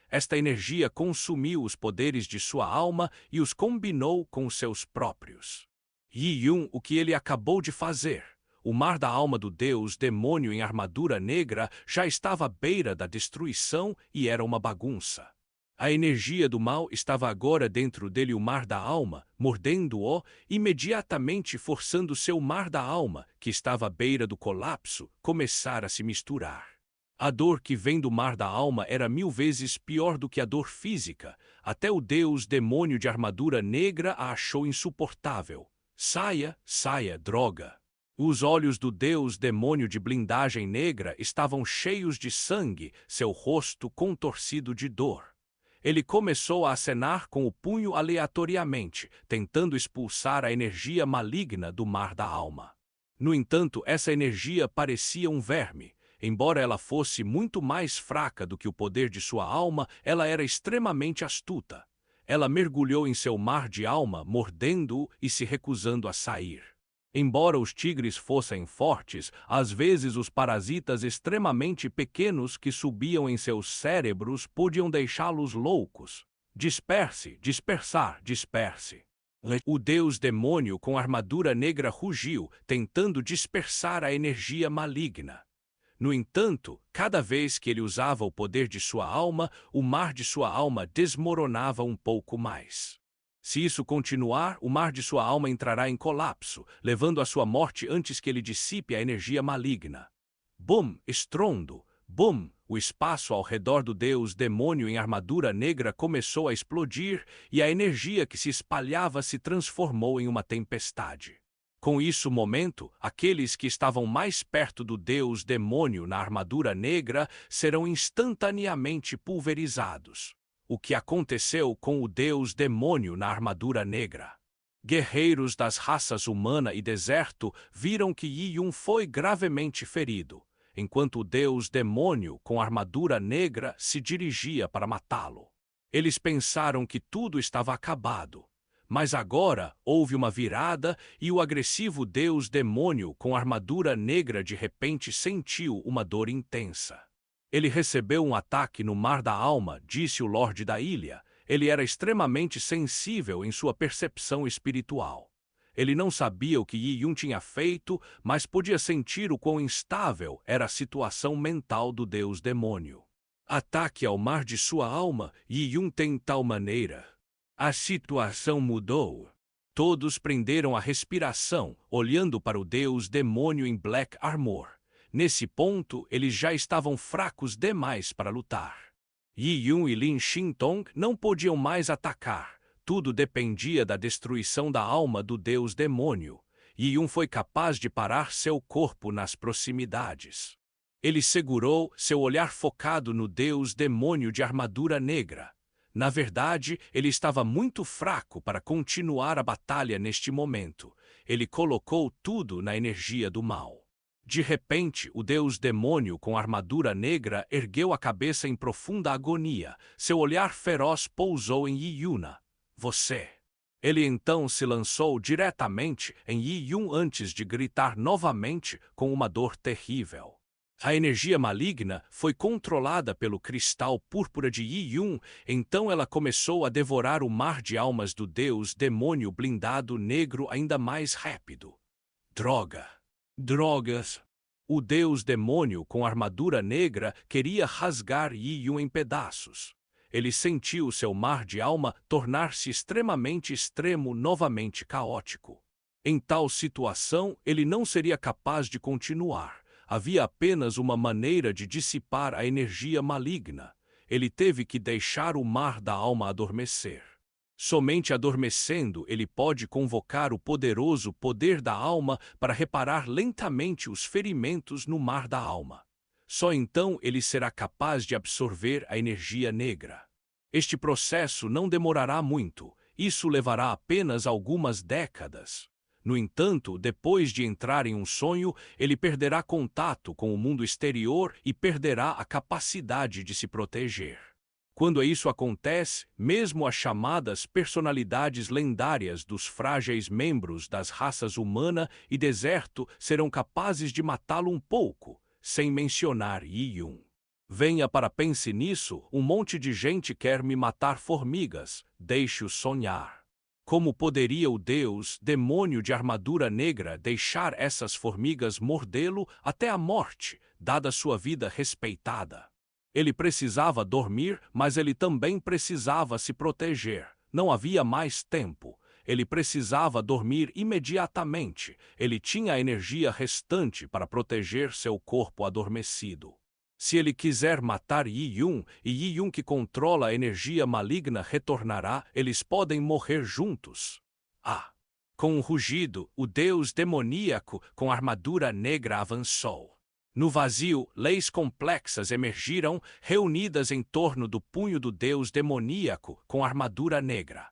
Esta energia consumiu os poderes de sua alma e os combinou com os seus próprios. Yi-Yun, o que ele acabou de fazer? O mar da alma do deus demônio em armadura negra já estava à beira da destruição e era uma bagunça. A energia do mal estava agora dentro dele, o mar da alma, mordendo-o, imediatamente forçando seu mar da alma, que estava à beira do colapso, começar a se misturar. A dor que vem do mar da alma era 1000 vezes pior do que a dor física. Até o deus demônio de armadura negra a achou insuportável. Saia, droga! Os olhos do deus demônio de blindagem negra estavam cheios de sangue, seu rosto contorcido de dor. Ele começou a acenar com o punho aleatoriamente, tentando expulsar a energia maligna do mar da alma. No entanto, essa energia parecia um verme. Embora ela fosse muito mais fraca do que o poder de sua alma, ela era extremamente astuta. Ela mergulhou em seu mar de alma, mordendo-o e se recusando a sair. Embora os tigres fossem fortes, às vezes os parasitas extremamente pequenos que subiam em seus cérebros podiam deixá-los loucos. Dispersar. O deus demônio com armadura negra rugiu, tentando dispersar a energia maligna. No entanto, cada vez que ele usava o poder de sua alma, o mar de sua alma desmoronava um pouco mais. Se isso continuar, o mar de sua alma entrará em colapso, levando à sua morte antes que ele dissipe a energia maligna. Bum! Estrondo! Bum! O espaço ao redor do deus demônio em armadura negra começou a explodir e a energia que se espalhava se transformou em uma tempestade. Com isso momento, aqueles que estavam mais perto do deus demônio na armadura negra serão instantaneamente pulverizados. O que aconteceu com o deus demônio na armadura negra? Guerreiros das raças humana e deserto viram que Yi-Yun foi gravemente ferido, enquanto o deus demônio com armadura negra se dirigia para matá-lo. Eles pensaram que tudo estava acabado. Mas agora houve uma virada e o agressivo deus demônio com armadura negra de repente sentiu uma dor intensa. Ele recebeu um ataque no mar da alma, disse o Lorde da Ilha. Ele era extremamente sensível em sua percepção espiritual. Ele não sabia o que Yi-Yun tinha feito, mas podia sentir o quão instável era a situação mental do deus demônio. Ataque ao mar de sua alma, Yi-Yun tem tal maneira. A situação mudou. Todos prenderam a respiração, olhando para o deus demônio em Black Armor. Nesse ponto, eles já estavam fracos demais para lutar. Yi-Yun e Lin Xintong não podiam mais atacar. Tudo dependia da destruição da alma do deus demônio. Yi-Yun foi capaz de parar seu corpo nas proximidades. Ele segurou, seu olhar focado no deus demônio de armadura negra. Na verdade, ele estava muito fraco para continuar a batalha neste momento. Ele colocou tudo na energia do mal. De repente, o deus demônio com armadura negra ergueu a cabeça em profunda agonia. Seu olhar feroz pousou em Yi-Yun. Você! Ele então se lançou diretamente em Yi-Yun antes de gritar novamente com uma dor terrível. A energia maligna foi controlada pelo cristal púrpura de Yi-Yun, então ela começou a devorar o mar de almas do deus demônio blindado negro ainda mais rápido. Droga! Drogas! O deus demônio com armadura negra queria rasgar Yi-Yun em pedaços. Ele sentiu seu mar de alma tornar-se extremamente extremo, novamente caótico. Em tal situação, ele não seria capaz de continuar. Havia apenas uma maneira de dissipar a energia maligna. Ele teve que deixar o mar da alma adormecer. Somente adormecendo ele pode convocar o poderoso poder da alma para reparar lentamente os ferimentos no mar da alma. Só então ele será capaz de absorver a energia negra. Este processo não demorará muito, isso levará apenas algumas décadas. No entanto, depois de entrar em um sonho, ele perderá contato com o mundo exterior e perderá a capacidade de se proteger. Quando isso acontece, mesmo as chamadas personalidades lendárias dos frágeis membros das raças humana e deserto serão capazes de matá-lo um pouco, sem mencionar Yi-Yun. Venha para pense nisso, um monte de gente quer me matar formigas, deixe-o sonhar. Como poderia o deus, demônio de armadura negra, deixar essas formigas mordê-lo até a morte, dada sua vida respeitada? Ele precisava dormir, mas ele também precisava se proteger. Não havia mais tempo. Ele precisava dormir imediatamente. Ele tinha a energia restante para proteger seu corpo adormecido. Se ele quiser matar Yi-Yun, e Yi-Yun que controla a energia maligna retornará, eles podem morrer juntos. Ah! Com um rugido, o deus demoníaco com armadura negra avançou. No vazio, leis complexas emergiram, reunidas em torno do punho do deus demoníaco com armadura negra.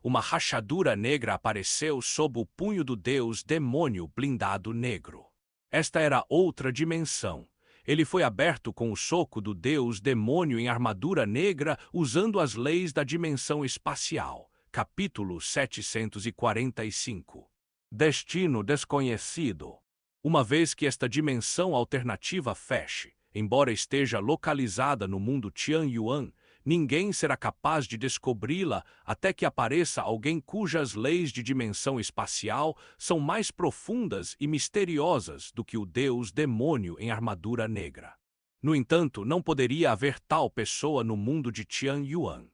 Uma rachadura negra apareceu sob o punho do deus demônio blindado negro. Esta era outra dimensão. Ele foi aberto com o soco do deus demônio em armadura negra usando as leis da dimensão espacial. Capítulo 745. Destino desconhecido. Uma vez que esta dimensão alternativa feche, embora esteja localizada no mundo Tianyuan, ninguém será capaz de descobri-la até que apareça alguém cujas leis de dimensão espacial são mais profundas e misteriosas do que o deus demônio em armadura negra. No entanto, não poderia haver tal pessoa no mundo de Tianyuan.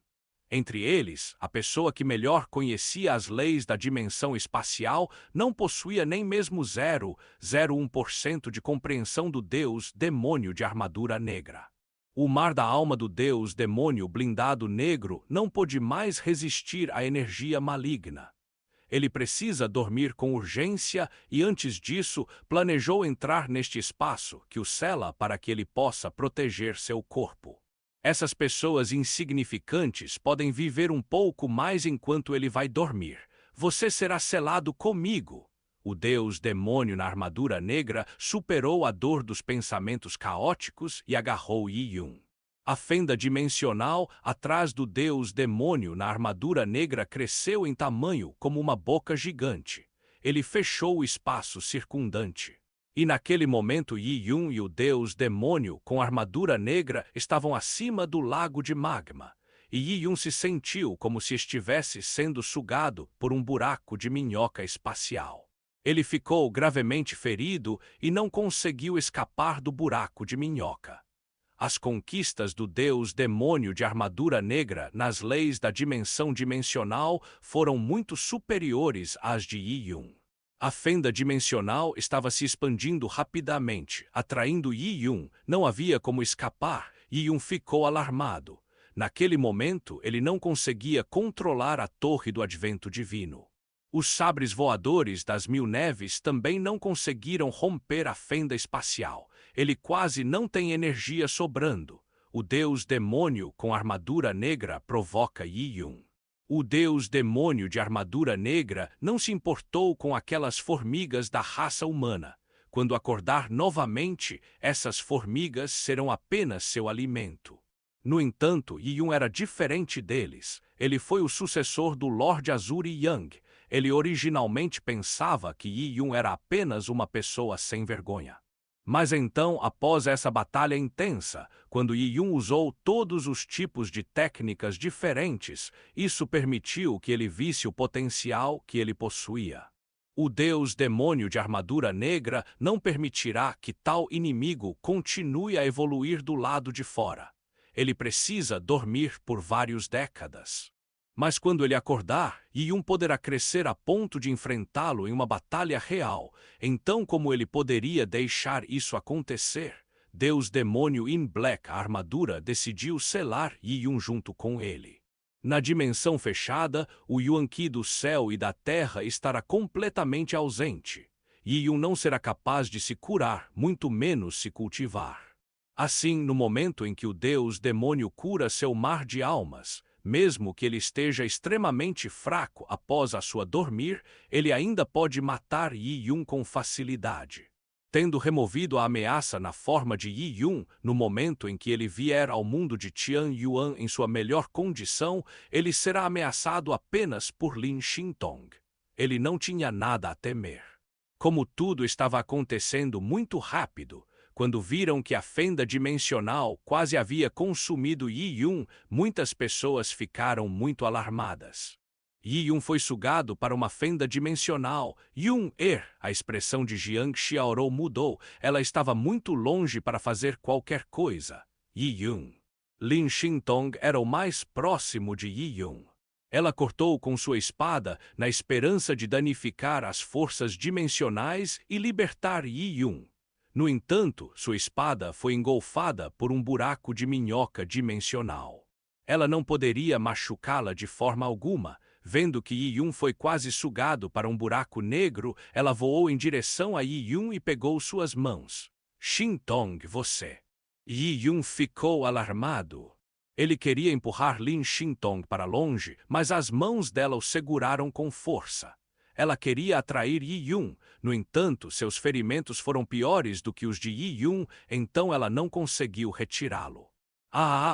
Entre eles, a pessoa que melhor conhecia as leis da dimensão espacial não possuía nem mesmo 0,01% de compreensão do deus demônio de armadura negra. O mar da alma do deus demônio blindado negro não pôde mais resistir à energia maligna. Ele precisa dormir com urgência e, antes disso, planejou entrar neste espaço que o cela para que ele possa proteger seu corpo. Essas pessoas insignificantes podem viver um pouco mais enquanto ele vai dormir. Você será selado comigo. O deus demônio na armadura negra superou a dor dos pensamentos caóticos e agarrou Yi-Yun. A fenda dimensional atrás do deus demônio na armadura negra cresceu em tamanho como uma boca gigante. Ele fechou o espaço circundante. E naquele momento Yi-Yun e o deus demônio com armadura negra estavam acima do lago de magma. E Yi-Yun se sentiu como se estivesse sendo sugado por um buraco de minhoca espacial. Ele ficou gravemente ferido e não conseguiu escapar do buraco de minhoca. As conquistas do deus demônio de armadura negra nas leis da dimensão dimensional foram muito superiores às de Yi-Yun. A fenda dimensional estava se expandindo rapidamente, atraindo Yi-Yun. Não havia como escapar. Yi-Yun ficou alarmado. Naquele momento, ele não conseguia controlar a torre do advento divino. Os sabres voadores das mil neves também não conseguiram romper a fenda espacial. Ele quase não tem energia sobrando. O deus demônio com armadura negra provoca Yi-Yun. O deus demônio de armadura negra não se importou com aquelas formigas da raça humana. Quando acordar novamente, essas formigas serão apenas seu alimento. No entanto, Yi-Yun era diferente deles. Ele foi o sucessor do Lord Azuri Yang. Ele originalmente pensava que Yi-Yun era apenas uma pessoa sem vergonha. Mas então, após essa batalha intensa, quando Yi-Yun usou todos os tipos de técnicas diferentes, isso permitiu que ele visse o potencial que ele possuía. O deus demônio de armadura negra não permitirá que tal inimigo continue a evoluir do lado de fora. Ele precisa dormir por várias décadas. Mas quando ele acordar, Yi-Yun poderá crescer a ponto de enfrentá-lo em uma batalha real. Então, como ele poderia deixar isso acontecer? Deus Demônio in Black, a armadura, decidiu selar Yi-Yun junto com ele. Na dimensão fechada, o Yuan-Ki do céu e da terra estará completamente ausente. Yi-Yun não será capaz de se curar, muito menos se cultivar. Assim, no momento em que o Deus Demônio cura seu mar de almas, mesmo que ele esteja extremamente fraco após a sua dormir, ele ainda pode matar Yi-Yun com facilidade. Tendo removido a ameaça na forma de Yi-Yun, no momento em que ele vier ao mundo de Tianyuan em sua melhor condição, ele será ameaçado apenas por Lin Xintong. Ele não tinha nada a temer. Como tudo estava acontecendo muito rápido, quando viram que a fenda dimensional quase havia consumido Yi-Yun, muitas pessoas ficaram muito alarmadas. Yi-Yun foi sugado para uma fenda dimensional. A expressão de Jiang Xiaorou mudou. Ela estava muito longe para fazer qualquer coisa. Yi-Yun. Lin Xintong era o mais próximo de Yi-Yun. Ela cortou com sua espada na esperança de danificar as forças dimensionais e libertar Yi-Yun. No entanto, sua espada foi engolfada por um buraco de minhoca dimensional. Ela não poderia machucá-la de forma alguma. Vendo que Yi-Yun foi quase sugado para um buraco negro, ela voou em direção a Yi-Yun e pegou suas mãos. Xintong, você. Yi-Yun ficou alarmado. Ele queria empurrar Lin Xintong para longe, mas as mãos dela o seguraram com força. Ela queria atrair Yi-Yun, no entanto, seus ferimentos foram piores do que os de Yi-Yun, então ela não conseguiu retirá-lo.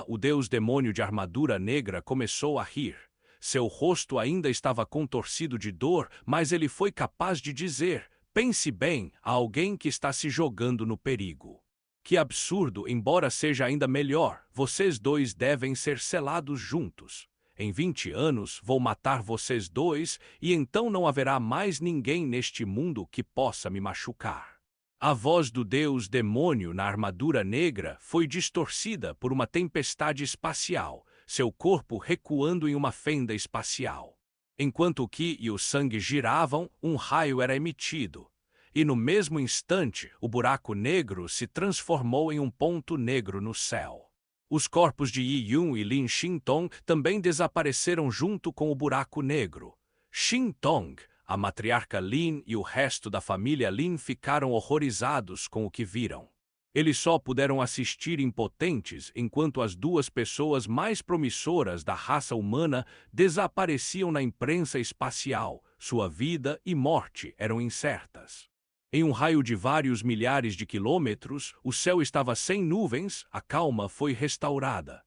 O deus demônio de armadura negra começou a rir. Seu rosto ainda estava contorcido de dor, mas ele foi capaz de dizer: pense bem, há alguém que está se jogando no perigo. Que absurdo, embora seja ainda melhor, vocês dois devem ser selados juntos. Em 20 anos vou matar vocês dois e então não haverá mais ninguém neste mundo que possa me machucar. A voz do deus demônio na armadura negra foi distorcida por uma tempestade espacial, seu corpo recuando em uma fenda espacial. Enquanto o Qi e o sangue giravam, um raio era emitido. E no mesmo instante, o buraco negro se transformou em um ponto negro no céu. Os corpos de Yi-Yun e Lin Xintong também desapareceram junto com o buraco negro. Xintong, a matriarca Lin e o resto da família Lin ficaram horrorizados com o que viram. Eles só puderam assistir impotentes enquanto as duas pessoas mais promissoras da raça humana desapareciam na imprensa espacial. Sua vida e morte eram incertas. Em um raio de vários milhares de quilômetros, o céu estava sem nuvens, a calma foi restaurada.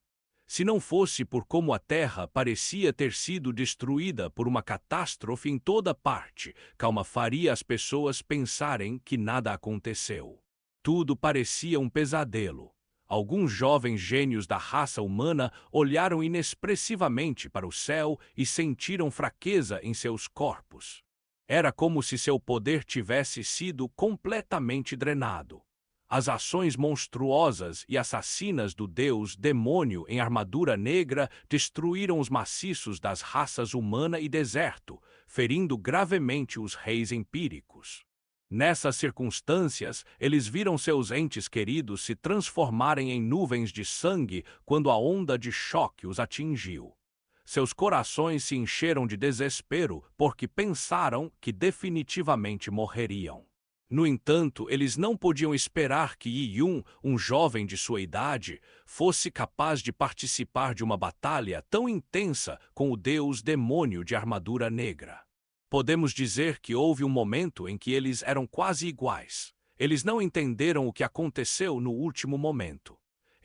Se não fosse por como a Terra parecia ter sido destruída por uma catástrofe em toda parte, calma faria as pessoas pensarem que nada aconteceu. Tudo parecia um pesadelo. Alguns jovens gênios da raça humana olharam inexpressivamente para o céu e sentiram fraqueza em seus corpos. Era como se seu poder tivesse sido completamente drenado. As ações monstruosas e assassinas do deus demônio em armadura negra destruíram os maciços das raças humana e deserto, ferindo gravemente os reis empíricos. Nessas circunstâncias, eles viram seus entes queridos se transformarem em nuvens de sangue quando a onda de choque os atingiu. Seus corações se encheram de desespero porque pensaram que definitivamente morreriam. No entanto, eles não podiam esperar que Yi-Yun, um jovem de sua idade, fosse capaz de participar de uma batalha tão intensa com o deus demônio de armadura negra. Podemos dizer que houve um momento em que eles eram quase iguais. Eles não entenderam o que aconteceu no último momento.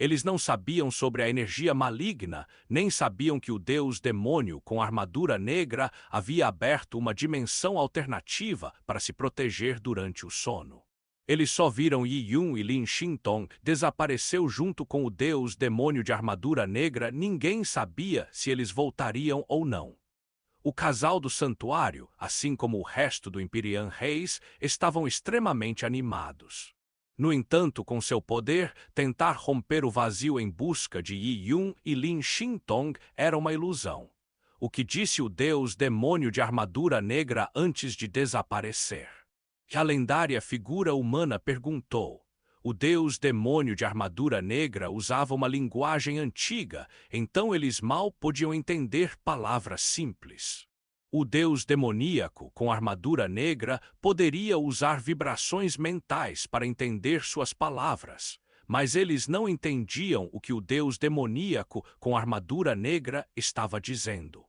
Eles não sabiam sobre a energia maligna, nem sabiam que o deus demônio com armadura negra havia aberto uma dimensão alternativa para se proteger durante o sono. Eles só viram Yi Yun e Lin Xintong desapareceu junto com o deus demônio de armadura negra. Ninguém sabia se eles voltariam ou não. O casal do santuário, assim como o resto do Imperial Reis, estavam extremamente animados. No entanto, com seu poder, tentar romper o vazio em busca de Yi Yun e Lin Xintong era uma ilusão. O que disse o deus demônio de armadura negra antes de desaparecer? A lendária figura humana perguntou. O deus demônio de armadura negra usava uma linguagem antiga, então eles mal podiam entender palavras simples. O deus demoníaco, com armadura negra, poderia usar vibrações mentais para entender suas palavras, mas eles não entendiam o que o deus demoníaco, com armadura negra, estava dizendo.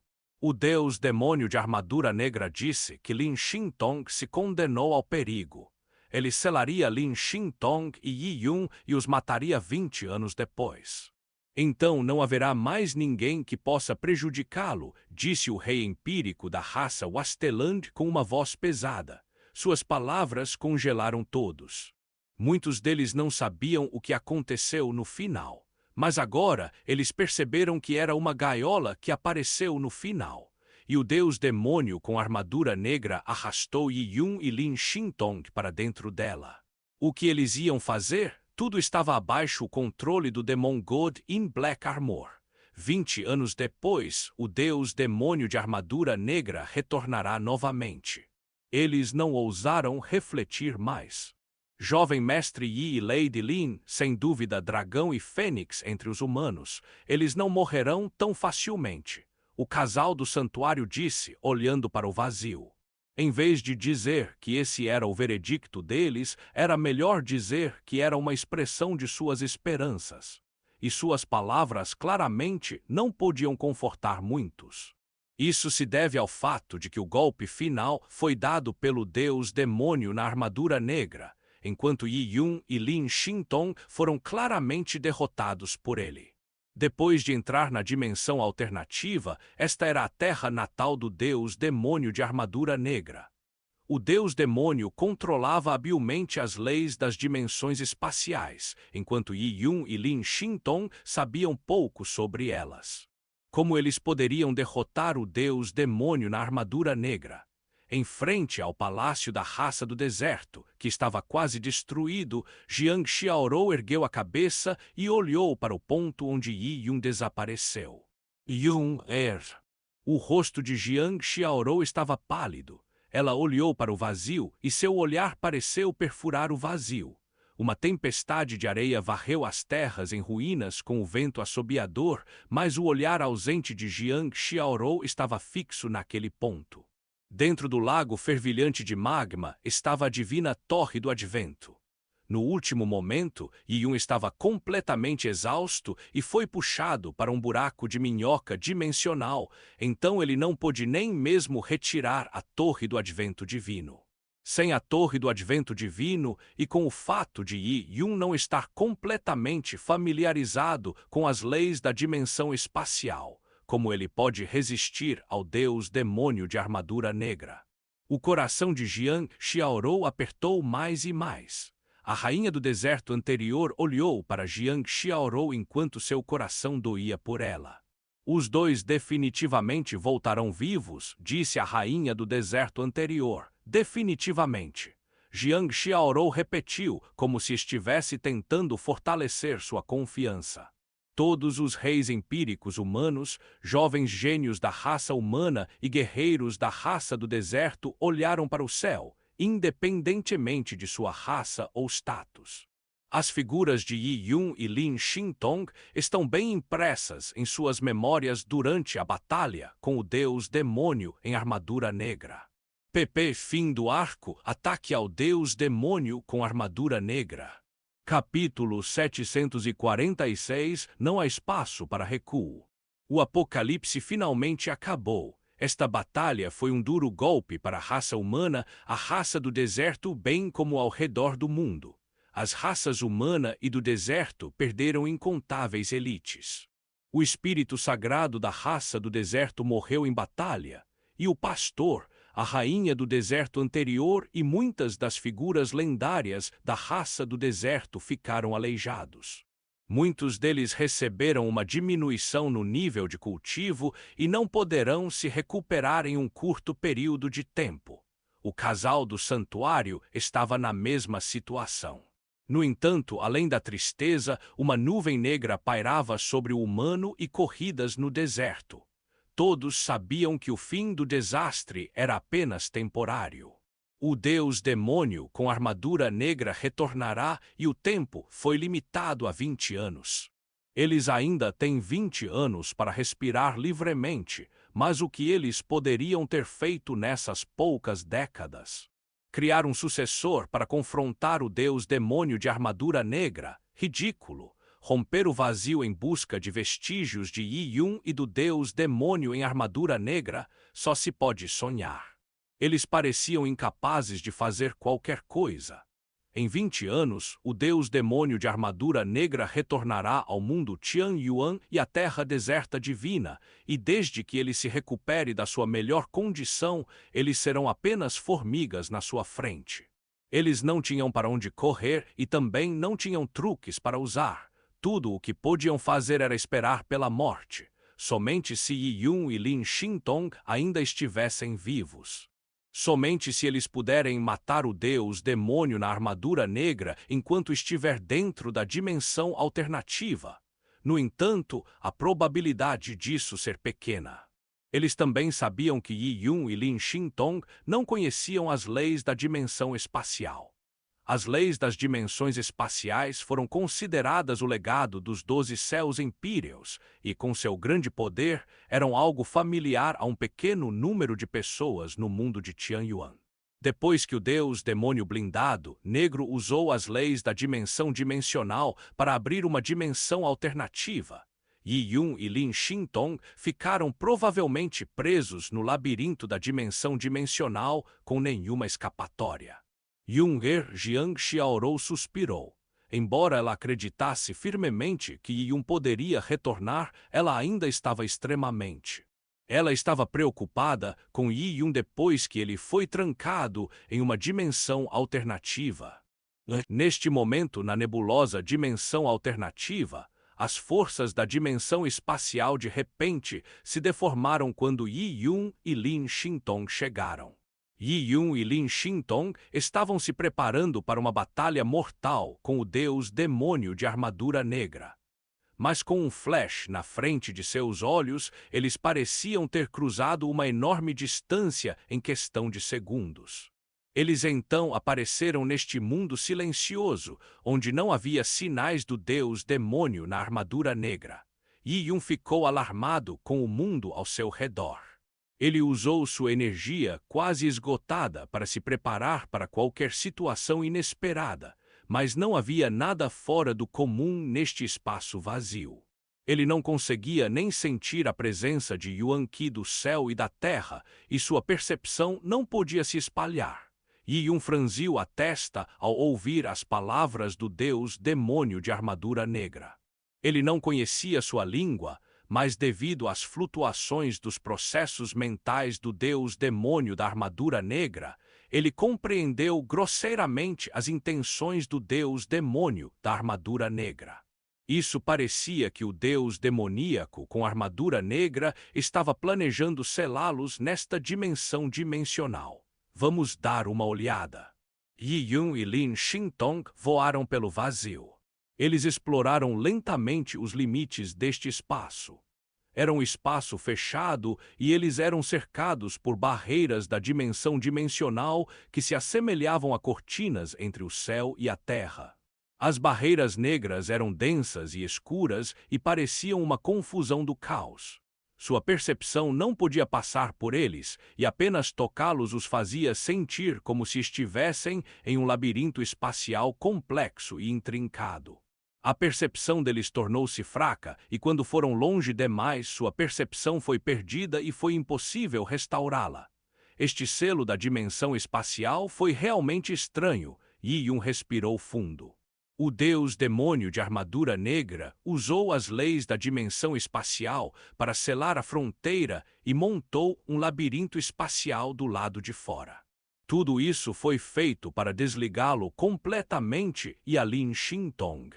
O deus demônio de armadura negra disse que Lin Xintong se condenou ao perigo. Ele selaria Lin Xintong e Yi Yun e os mataria 20 anos depois. Então não haverá mais ninguém que possa prejudicá-lo, disse o rei empírico da raça Wasteland com uma voz pesada. Suas palavras congelaram todos. Muitos deles não sabiam o que aconteceu no final. Mas agora eles perceberam que era uma gaiola que apareceu no final. E o deus demônio com armadura negra arrastou Yi Yun e Lin Xintong para dentro dela. O que eles iam fazer? Tudo estava abaixo o controle do Demon God in Black Armor. 20 anos depois, o deus demônio de armadura negra retornará novamente. Eles não ousaram refletir mais. Jovem mestre Yi e Lady Lin, sem dúvida dragão e fênix entre os humanos, eles não morrerão tão facilmente. O casal do santuário disse, olhando para o vazio. Em vez de dizer que esse era o veredicto deles, era melhor dizer que era uma expressão de suas esperanças. E suas palavras claramente não podiam confortar muitos. Isso se deve ao fato de que o golpe final foi dado pelo deus demônio na armadura negra, enquanto Yi Yun e Lin Xintong foram claramente derrotados por ele. Depois de entrar na dimensão alternativa, esta era a terra natal do deus demônio de armadura negra. O deus demônio controlava habilmente as leis das dimensões espaciais, enquanto Yi Yun e Lin Xintong sabiam pouco sobre elas. Como eles poderiam derrotar o deus demônio na armadura negra? Em frente ao palácio da raça do deserto, que estava quase destruído, Jiang Xiaorou ergueu a cabeça e olhou para o ponto onde Yi Yun desapareceu. O rosto de Jiang Xiaorou estava pálido. Ela olhou para o vazio e seu olhar pareceu perfurar o vazio. Uma tempestade de areia varreu as terras em ruínas com o vento assobiador, mas o olhar ausente de Jiang Xiaorou estava fixo naquele ponto. Dentro do lago fervilhante de magma estava a divina Torre do Advento. No último momento, Yi Yun estava completamente exausto e foi puxado para um buraco de minhoca dimensional, então ele não pôde nem mesmo retirar a Torre do Advento Divino. Sem a Torre do Advento Divino e com o fato de Yi Yun não estar completamente familiarizado com as leis da dimensão espacial, como ele pode resistir ao deus demônio de armadura negra? O coração de Jiang Xiaorou apertou mais e mais. A rainha do deserto anterior olhou para Jiang Xiaorou enquanto seu coração doía por ela. Os dois definitivamente voltarão vivos, disse a rainha do deserto anterior. Definitivamente. Jiang Xiaorou repetiu, como se estivesse tentando fortalecer sua confiança. Todos os reis empíricos humanos, jovens gênios da raça humana e guerreiros da raça do deserto olharam para o céu, independentemente de sua raça ou status. As figuras de Yi Yun e Lin Xintong estão bem impressas em suas memórias durante a batalha com o deus demônio em armadura negra. pp. Fim do arco, ataque ao deus demônio com armadura negra. Capítulo 746, não há espaço para recuo. O apocalipse finalmente acabou. Esta batalha foi um duro golpe para a raça humana, a raça do deserto bem como ao redor do mundo. As raças humana e do deserto perderam incontáveis elites. O espírito sagrado da raça do deserto morreu em batalha, e o pastor, a rainha do deserto anterior e muitas das figuras lendárias da raça do deserto ficaram aleijados. Muitos deles receberam uma diminuição no nível de cultivo e não poderão se recuperar em um curto período de tempo. O casal do santuário estava na mesma situação. No entanto, além da tristeza, uma nuvem negra pairava sobre o humano e corridas no deserto. Todos sabiam que o fim do desastre era apenas temporário. O deus demônio com armadura negra retornará e o tempo foi limitado a 20 anos. Eles ainda têm 20 anos para respirar livremente, mas o que eles poderiam ter feito nessas poucas décadas? Criar um sucessor para confrontar o deus demônio de armadura negra? Ridículo! Romper o vazio em busca de vestígios de Yi-Yun e do deus demônio em armadura negra? Só se pode sonhar. Eles pareciam incapazes de fazer qualquer coisa. Em 20 anos, o deus demônio de armadura negra retornará ao mundo Tianyuan e à terra deserta divina, e desde que ele se recupere da sua melhor condição, eles serão apenas formigas na sua frente. Eles não tinham para onde correr e também não tinham truques para usar. Tudo o que podiam fazer era esperar pela morte, somente se Yi-Yun e Lin Xintong ainda estivessem vivos. Somente se eles puderem matar o deus demônio na armadura negra enquanto estiver dentro da dimensão alternativa. No entanto, a probabilidade disso ser pequena. Eles também sabiam que Yi-Yun e Lin Xintong não conheciam as leis da dimensão espacial. As leis das dimensões espaciais foram consideradas o legado dos 12 céus empíreos e, com seu grande poder, eram algo familiar a um pequeno número de pessoas no mundo de Tianyuan. Depois que o deus demônio blindado, negro, usou as leis da dimensão dimensional para abrir uma dimensão alternativa, Yi-Yun e Lin Xintong ficaram provavelmente presos no labirinto da dimensão dimensional com nenhuma escapatória. Yun-Er Jiang Xiaorou suspirou. Embora ela acreditasse firmemente que Yi-Yun poderia retornar, ela ainda estava extremamente. Ela estava preocupada com Yi-Yun depois que ele foi trancado em uma dimensão alternativa. Neste momento, na nebulosa dimensão alternativa, as forças da dimensão espacial de repente se deformaram quando Yi-Yun e Lin Xintong chegaram. Yi-Yun e Lin Xintong estavam se preparando para uma batalha mortal com o deus demônio de armadura negra. Mas com um flash na frente de seus olhos, eles pareciam ter cruzado uma enorme distância em questão de segundos. Eles então apareceram neste mundo silencioso, onde não havia sinais do deus demônio na armadura negra. Yi-Yun ficou alarmado com o mundo ao seu redor. Ele usou sua energia quase esgotada para se preparar para qualquer situação inesperada, mas não havia nada fora do comum neste espaço vazio. Ele não conseguia nem sentir a presença de Yuan Qi do céu e da terra, e sua percepção não podia se espalhar. Yi-Yun franziu a testa ao ouvir as palavras do deus demônio de armadura negra. Ele não conhecia sua língua, mas devido às flutuações dos processos mentais do deus demônio da armadura negra, ele compreendeu grosseiramente as intenções do deus demônio da armadura negra. Isso parecia que o deus demoníaco com armadura negra estava planejando selá-los nesta dimensão dimensional. Vamos dar uma olhada. Yi-Yun e Lin Xintong voaram pelo vazio. Eles exploraram lentamente os limites deste espaço. Era um espaço fechado e eles eram cercados por barreiras da dimensão dimensional que se assemelhavam a cortinas entre o céu e a terra. As barreiras negras eram densas e escuras e pareciam uma confusão do caos. Sua percepção não podia passar por eles, e apenas tocá-los os fazia sentir como se estivessem em um labirinto espacial complexo e intrincado. A percepção deles tornou-se fraca, e quando foram longe demais, sua percepção foi perdida e foi impossível restaurá-la. Este selo da dimensão espacial foi realmente estranho, e Yi-Yun respirou fundo. O deus demônio de armadura negra usou as leis da dimensão espacial para selar a fronteira e montou um labirinto espacial do lado de fora. Tudo isso foi feito para desligá-lo completamente e a Lin Xintong.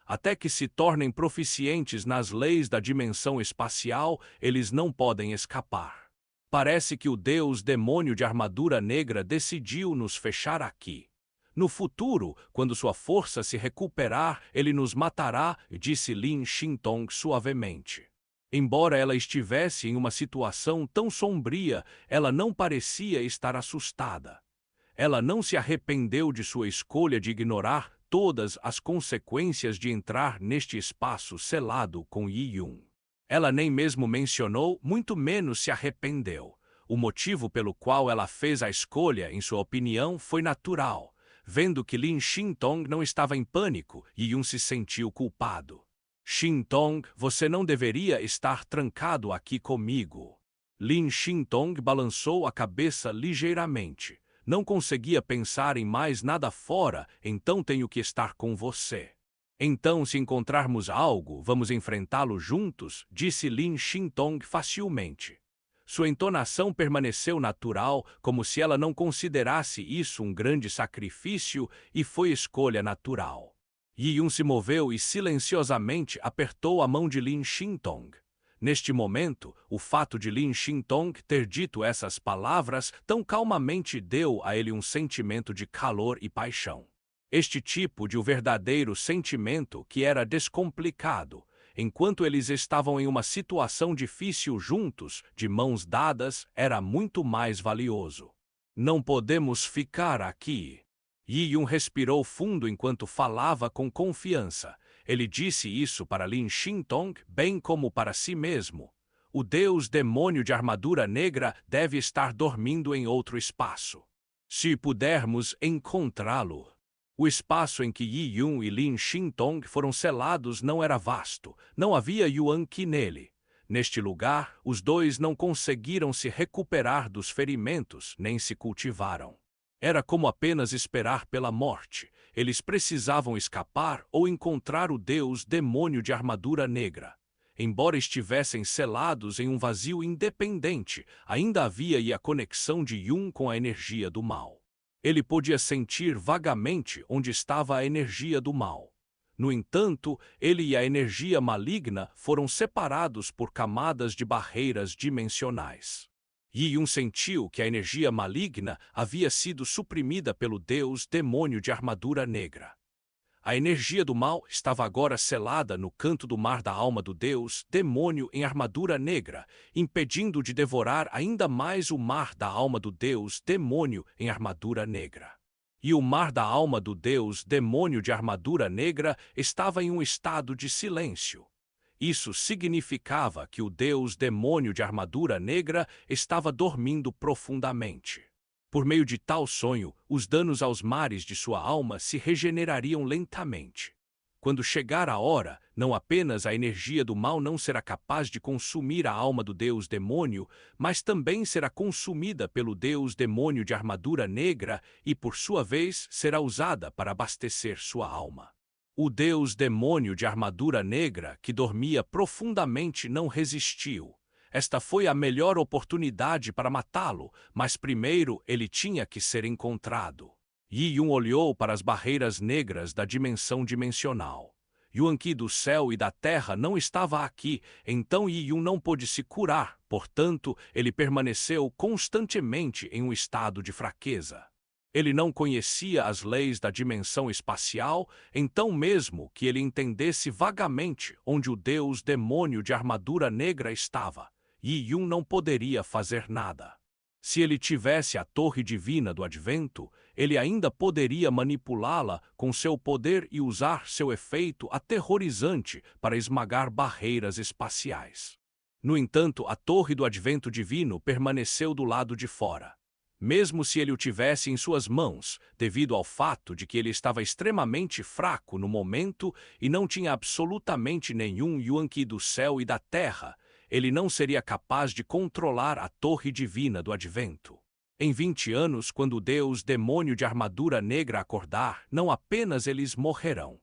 Até que se tornem proficientes nas leis da dimensão espacial, eles não podem escapar. Parece que o deus demônio de armadura negra decidiu nos fechar aqui. No futuro, quando sua força se recuperar, ele nos matará, disse Lin Xintong suavemente. Embora ela estivesse em uma situação tão sombria, ela não parecia estar assustada. Ela não se arrependeu de sua escolha de ignorar todas as consequências de entrar neste espaço selado com Yi Yun. Ela nem mesmo mencionou, muito menos se arrependeu. O motivo pelo qual ela fez a escolha, em sua opinião, foi natural. Vendo que Lin Xintong não estava em pânico, Yi Yun se sentiu culpado. Xintong, você não deveria estar trancado aqui comigo. Lin Xintong balançou a cabeça ligeiramente. Não conseguia pensar em mais nada fora, então tenho que estar com você. Então, se encontrarmos algo, vamos enfrentá-lo juntos, disse Lin Xintong facilmente. Sua entonação permaneceu natural, como se ela não considerasse isso um grande sacrifício, e foi escolha natural. Yi Yun se moveu e silenciosamente apertou a mão de Lin Xintong. Neste momento, o fato de Lin Xintong ter dito essas palavras tão calmamente deu a ele um sentimento de calor e paixão. Este tipo de verdadeiro sentimento que era descomplicado, enquanto eles estavam em uma situação difícil juntos, de mãos dadas, era muito mais valioso. Não podemos ficar aqui. Yi Yun respirou fundo enquanto falava com confiança. Ele disse isso para Lin Xintong, bem como para si mesmo. O deus demônio de armadura negra deve estar dormindo em outro espaço. Se pudermos encontrá-lo. O espaço em que Yi Yun e Lin Xintong foram selados não era vasto, não havia Yuan Qi nele. Neste lugar, os dois não conseguiram se recuperar dos ferimentos, nem se cultivaram. Era como apenas esperar pela morte. Eles precisavam escapar ou encontrar o deus demônio de armadura negra. Embora estivessem selados em um vazio independente, ainda havia a conexão de Yun com a energia do mal. Ele podia sentir vagamente onde estava a energia do mal. No entanto, ele e a energia maligna foram separados por camadas de barreiras dimensionais. Yi Yun sentiu que a energia maligna havia sido suprimida pelo deus demônio de armadura negra. A energia do mal estava agora selada no canto do mar da alma do deus demônio em armadura negra, impedindo de devorar ainda mais o mar da alma do deus demônio em armadura negra. E o mar da alma do deus demônio de armadura negra estava em um estado de silêncio. Isso significava que o deus demônio de armadura negra estava dormindo profundamente. Por meio de tal sonho, os danos aos mares de sua alma se regenerariam lentamente. Quando chegar a hora, não apenas a energia do mal não será capaz de consumir a alma do deus demônio, mas também será consumida pelo deus demônio de armadura negra e, por sua vez, será usada para abastecer sua alma. O deus demônio de armadura negra, que dormia profundamente, não resistiu. Esta foi a melhor oportunidade para matá-lo, mas primeiro ele tinha que ser encontrado. Yi Yun olhou para as barreiras negras da dimensão dimensional. Yuan Qi do céu e da terra não estava aqui, então Yi Yun não pôde se curar, portanto, ele permaneceu constantemente em um estado de fraqueza. Ele não conhecia as leis da dimensão espacial, então mesmo que ele entendesse vagamente onde o deus demônio de armadura negra estava, Yi Yun não poderia fazer nada. Se ele tivesse a torre divina do advento, ele ainda poderia manipulá-la com seu poder e usar seu efeito aterrorizante para esmagar barreiras espaciais. No entanto, a torre do advento divino permaneceu do lado de fora. Mesmo se ele o tivesse em suas mãos, devido ao fato de que ele estava extremamente fraco no momento e não tinha absolutamente nenhum Yuan Qi do céu e da terra, ele não seria capaz de controlar a torre divina do advento. Em 20 anos, quando o deus demônio de armadura negra acordar, não apenas eles morrerão.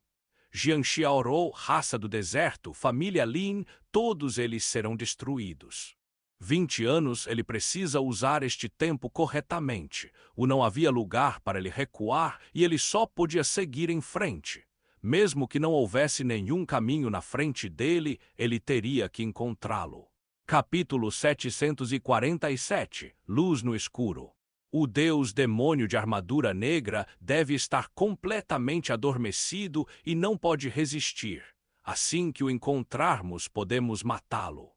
Jiang Xiaorou, raça do deserto, família Lin, todos eles serão destruídos. 20 anos ele precisa usar este tempo corretamente. Não havia lugar para ele recuar e ele só podia seguir em frente. Mesmo que não houvesse nenhum caminho na frente dele, ele teria que encontrá-lo. Capítulo 747 – Luz no escuro. O deus demônio de armadura negra deve estar completamente adormecido e não pode resistir. Assim que o encontrarmos, podemos matá-lo.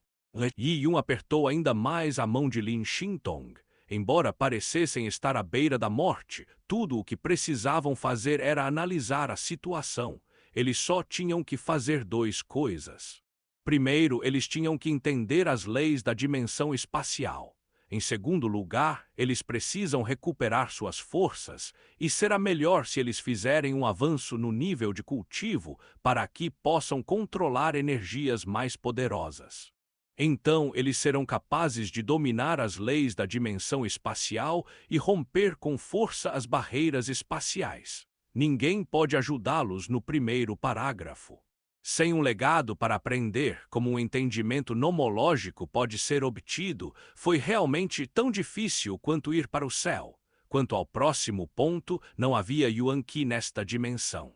Yi Yun apertou ainda mais a mão de Lin Xintong. Embora parecessem estar à beira da morte, tudo o que precisavam fazer era analisar a situação. Eles só tinham que fazer duas coisas. Primeiro, eles tinham que entender as leis da dimensão espacial. Em segundo lugar, eles precisam recuperar suas forças, e será melhor se eles fizerem um avanço no nível de cultivo para que possam controlar energias mais poderosas. Então, eles serão capazes de dominar as leis da dimensão espacial e romper com força as barreiras espaciais. Ninguém pode ajudá-los no primeiro parágrafo. Sem um legado para aprender como um entendimento nomológico pode ser obtido, foi realmente tão difícil quanto ir para o céu. Quanto ao próximo ponto, não havia Yuan Qi nesta dimensão.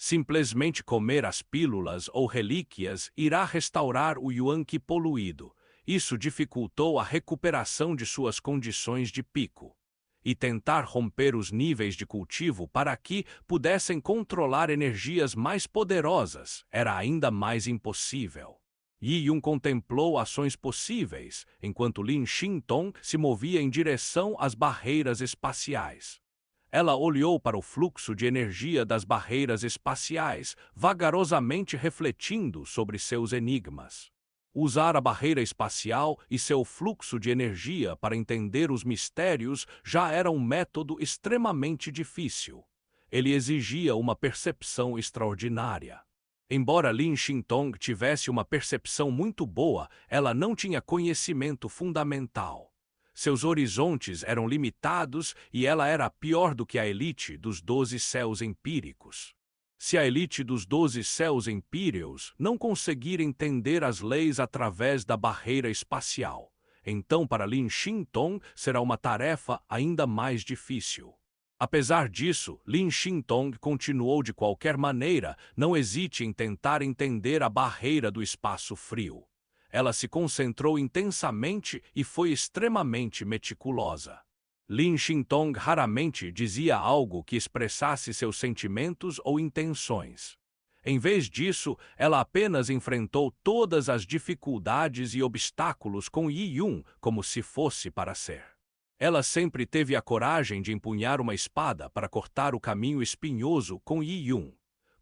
Simplesmente comer as pílulas ou relíquias irá restaurar o Yuan Qi poluído. Isso dificultou a recuperação de suas condições de pico. E tentar romper os níveis de cultivo para que pudessem controlar energias mais poderosas era ainda mais impossível. Yi Yun contemplou ações possíveis, enquanto Lin Xintong se movia em direção às barreiras espaciais. Ela olhou para o fluxo de energia das barreiras espaciais, vagarosamente refletindo sobre seus enigmas. Usar a barreira espacial e seu fluxo de energia para entender os mistérios já era um método extremamente difícil. Ele exigia uma percepção extraordinária. Embora Lin Xintong tivesse uma percepção muito boa, ela não tinha conhecimento fundamental. Seus horizontes eram limitados e ela era pior do que a elite dos 12 céus empíricos. Se a elite dos 12 céus empíreos não conseguir entender as leis através da barreira espacial, então para Lin Xintong será uma tarefa ainda mais difícil. Apesar disso, Lin Xintong continuou de qualquer maneira, não hesite em tentar entender a barreira do espaço frio. Ela se concentrou intensamente e foi extremamente meticulosa. Lin Xintong raramente dizia algo que expressasse seus sentimentos ou intenções. Em vez disso, ela apenas enfrentou todas as dificuldades e obstáculos com Yi Yun como se fosse para ser. Ela sempre teve a coragem de empunhar uma espada para cortar o caminho espinhoso com Yi Yun.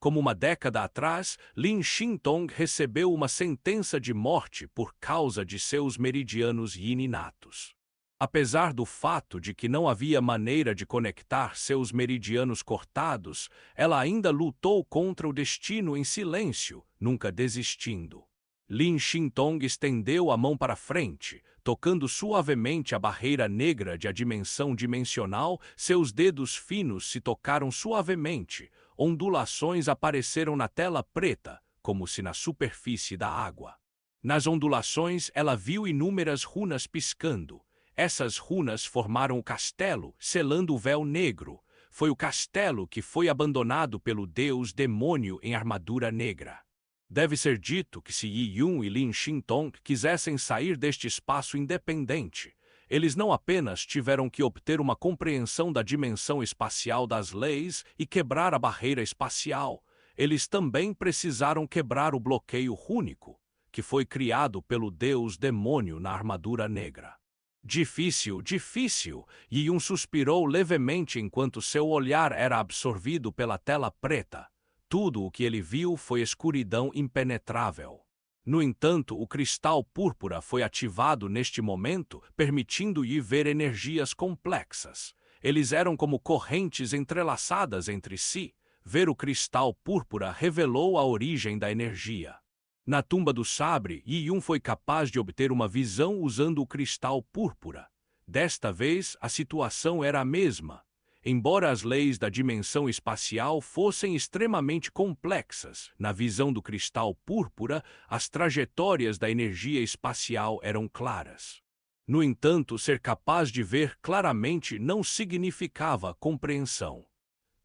Como uma década atrás, Lin Xintong recebeu uma sentença de morte por causa de seus meridianos yin inatos. Apesar do fato de que não havia maneira de conectar seus meridianos cortados, ela ainda lutou contra o destino em silêncio, nunca desistindo. Lin Xintong estendeu a mão para frente, tocando suavemente a barreira negra de a dimensão dimensional, seus dedos finos se tocaram suavemente, ondulações apareceram na tela preta, como se na superfície da água. Nas ondulações ela viu inúmeras runas piscando. Essas runas formaram o castelo, selando o véu negro. Foi o castelo que foi abandonado pelo deus demônio em armadura negra. Deve ser dito que se Yi Yun e Lin Xintong quisessem sair deste espaço independente, eles não apenas tiveram que obter uma compreensão da dimensão espacial das leis e quebrar a barreira espacial, eles também precisaram quebrar o bloqueio rúnico, que foi criado pelo deus demônio na armadura negra. Difícil, difícil, Yi Yun suspirou levemente enquanto seu olhar era absorvido pela tela preta. Tudo o que ele viu foi escuridão impenetrável. No entanto, o cristal púrpura foi ativado neste momento, permitindo-lhe ver energias complexas. Eles eram como correntes entrelaçadas entre si. Ver o cristal púrpura revelou a origem da energia. Na tumba do sabre, Yi Yun foi capaz de obter uma visão usando o cristal púrpura. Desta vez, a situação era a mesma. Embora as leis da dimensão espacial fossem extremamente complexas, na visão do cristal púrpura, as trajetórias da energia espacial eram claras. No entanto, ser capaz de ver claramente não significava compreensão.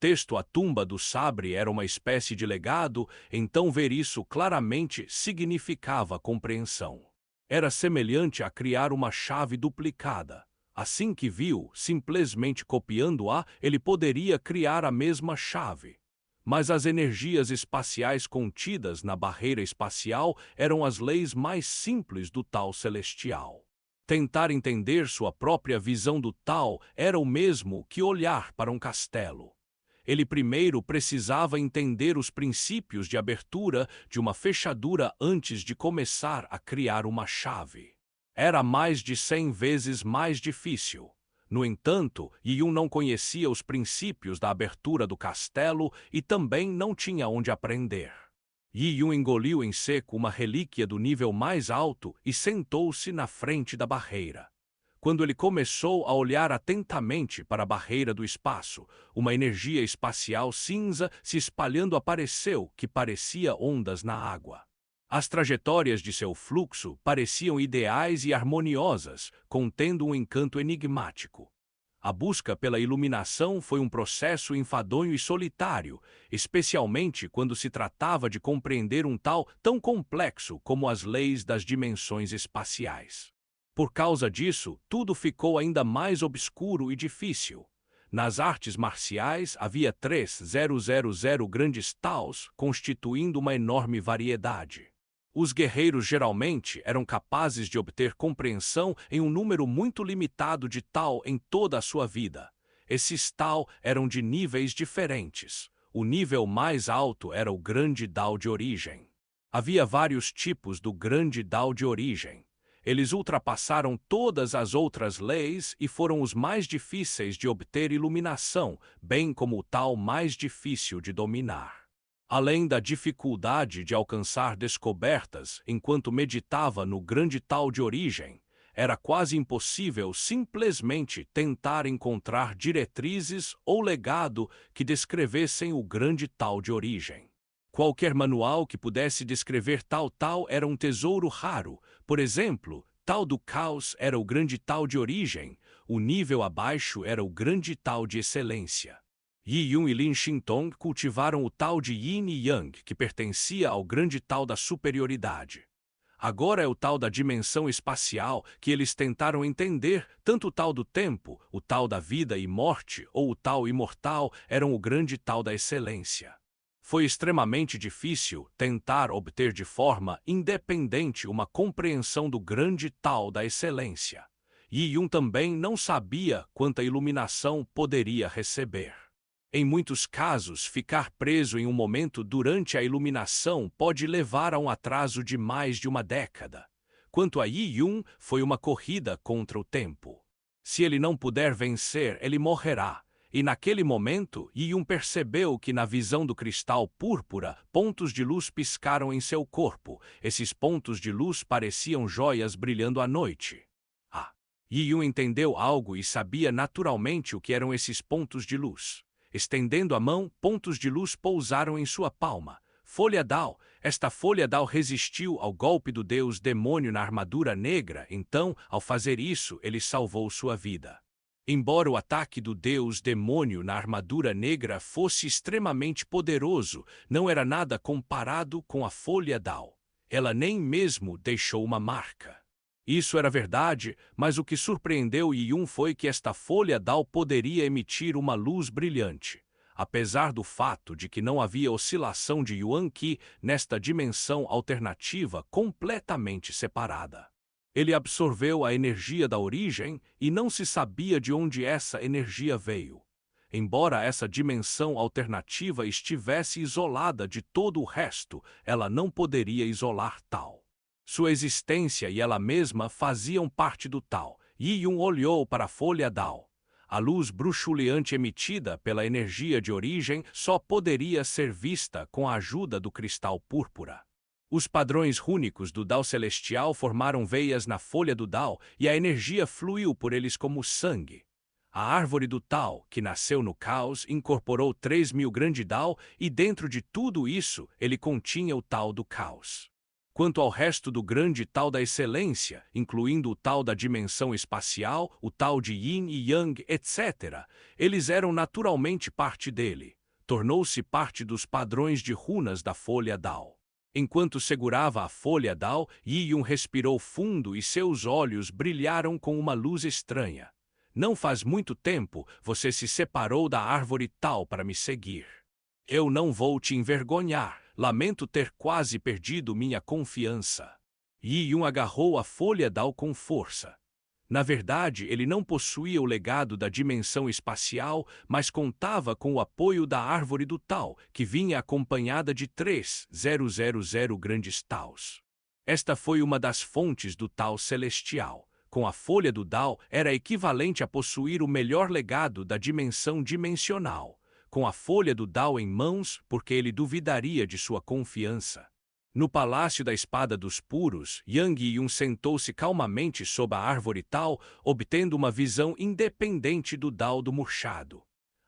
Texto: a tumba do sabre era uma espécie de legado, então ver isso claramente significava compreensão. Era semelhante a criar uma chave duplicada. Assim que viu, simplesmente copiando-a, ele poderia criar a mesma chave. Mas as energias espaciais contidas na barreira espacial eram as leis mais simples do tal celestial. Tentar entender sua própria visão do tal era o mesmo que olhar para um castelo. Ele primeiro precisava entender os princípios de abertura de uma fechadura antes de começar a criar uma chave. Era mais de 100 vezes mais difícil. No entanto, Yi-Yun não conhecia os princípios da abertura do castelo e também não tinha onde aprender. Yi-Yun engoliu em seco uma relíquia do nível mais alto e sentou-se na frente da barreira. Quando ele começou a olhar atentamente para a barreira do espaço, uma energia espacial cinza se espalhando apareceu que parecia ondas na água. As trajetórias de seu fluxo pareciam ideais e harmoniosas, contendo um encanto enigmático. A busca pela iluminação foi um processo enfadonho e solitário, especialmente quando se tratava de compreender um tal tão complexo como as leis das dimensões espaciais. Por causa disso, tudo ficou ainda mais obscuro e difícil. Nas artes marciais havia 3.000 grandes taos, constituindo uma enorme variedade. Os guerreiros geralmente eram capazes de obter compreensão em um número muito limitado de tal em toda a sua vida. Esses tal eram de níveis diferentes. O nível mais alto era o grande Dao de origem. Havia vários tipos do grande Dao de origem. Eles ultrapassaram todas as outras leis e foram os mais difíceis de obter iluminação, bem como o tal mais difícil de dominar. Além da dificuldade de alcançar descobertas enquanto meditava no grande tal de origem, era quase impossível simplesmente tentar encontrar diretrizes ou legado que descrevessem o grande tal de origem. Qualquer manual que pudesse descrever tal era um tesouro raro. Por exemplo, tal do caos era o grande tal de origem, o nível abaixo era o grande tal de excelência. Yi-Yun e Lin Xintong cultivaram o tal de Yin e Yang, que pertencia ao grande tal da superioridade. Agora é o tal da dimensão espacial que eles tentaram entender, tanto o tal do tempo, o tal da vida e morte ou o tal imortal eram o grande tal da excelência. Foi extremamente difícil tentar obter de forma independente uma compreensão do grande tal da excelência. Yi-Yun também não sabia quanta iluminação poderia receber. Em muitos casos, ficar preso em um momento durante a iluminação pode levar a um atraso de mais de uma década. Quanto a Yi-Yun, foi uma corrida contra o tempo. Se ele não puder vencer, ele morrerá. E naquele momento, Yi-Yun percebeu que na visão do cristal púrpura, pontos de luz piscaram em seu corpo. Esses pontos de luz pareciam joias brilhando à noite. Yi-Yun entendeu algo e sabia naturalmente o que eram esses pontos de luz. Estendendo a mão, pontos de luz pousaram em sua palma. Folha Dao. Esta folha Dao resistiu ao golpe do deus demônio na armadura negra, então, ao fazer isso, ele salvou sua vida. Embora o ataque do deus demônio na armadura negra fosse extremamente poderoso, não era nada comparado com a folha Dao. Ela nem mesmo deixou uma marca. Isso era verdade, mas o que surpreendeu Yi-Yun foi que esta folha Dao poderia emitir uma luz brilhante. Apesar do fato de que não havia oscilação de Yuan Qi nesta dimensão alternativa completamente separada. Ele absorveu a energia da origem e não se sabia de onde essa energia veio. Embora essa dimensão alternativa estivesse isolada de todo o resto, ela não poderia isolar tal. Sua existência e ela mesma faziam parte do tal. Yi-Yun olhou para a folha Dao. A luz bruxuleante emitida pela energia de origem só poderia ser vista com a ajuda do cristal púrpura. Os padrões rúnicos do Dao celestial formaram veias na folha do Dao e a energia fluiu por eles como sangue. A árvore do Tao, que nasceu no caos, incorporou 3.000 grande Dao e dentro de tudo isso ele continha o Tao do caos. Quanto ao resto do grande Tao da excelência, incluindo o Tao da dimensão espacial, o Tao de Yin e Yang, etc., eles eram naturalmente parte dele. Tornou-se parte dos padrões de runas da folha Dao. Enquanto segurava a folha Dao, Yi Yun respirou fundo e seus olhos brilharam com uma luz estranha. Não faz muito tempo, você se separou da árvore Tao para me seguir. Eu não vou te envergonhar. Lamento ter quase perdido minha confiança. Yi Yun agarrou a folha Dao com força. Na verdade, ele não possuía o legado da dimensão espacial, mas contava com o apoio da árvore do Tao, que vinha acompanhada de 3.000 grandes Taos. Esta foi uma das fontes do Tao celestial. Com a folha do Dao, era equivalente a possuir o melhor legado da dimensão dimensional. Com a folha do Dao em mãos, porque ele duvidaria de sua confiança. No Palácio da Espada dos Puros, Yang Yun sentou-se calmamente sob a árvore Tao, obtendo uma visão independente do Dao do murchado.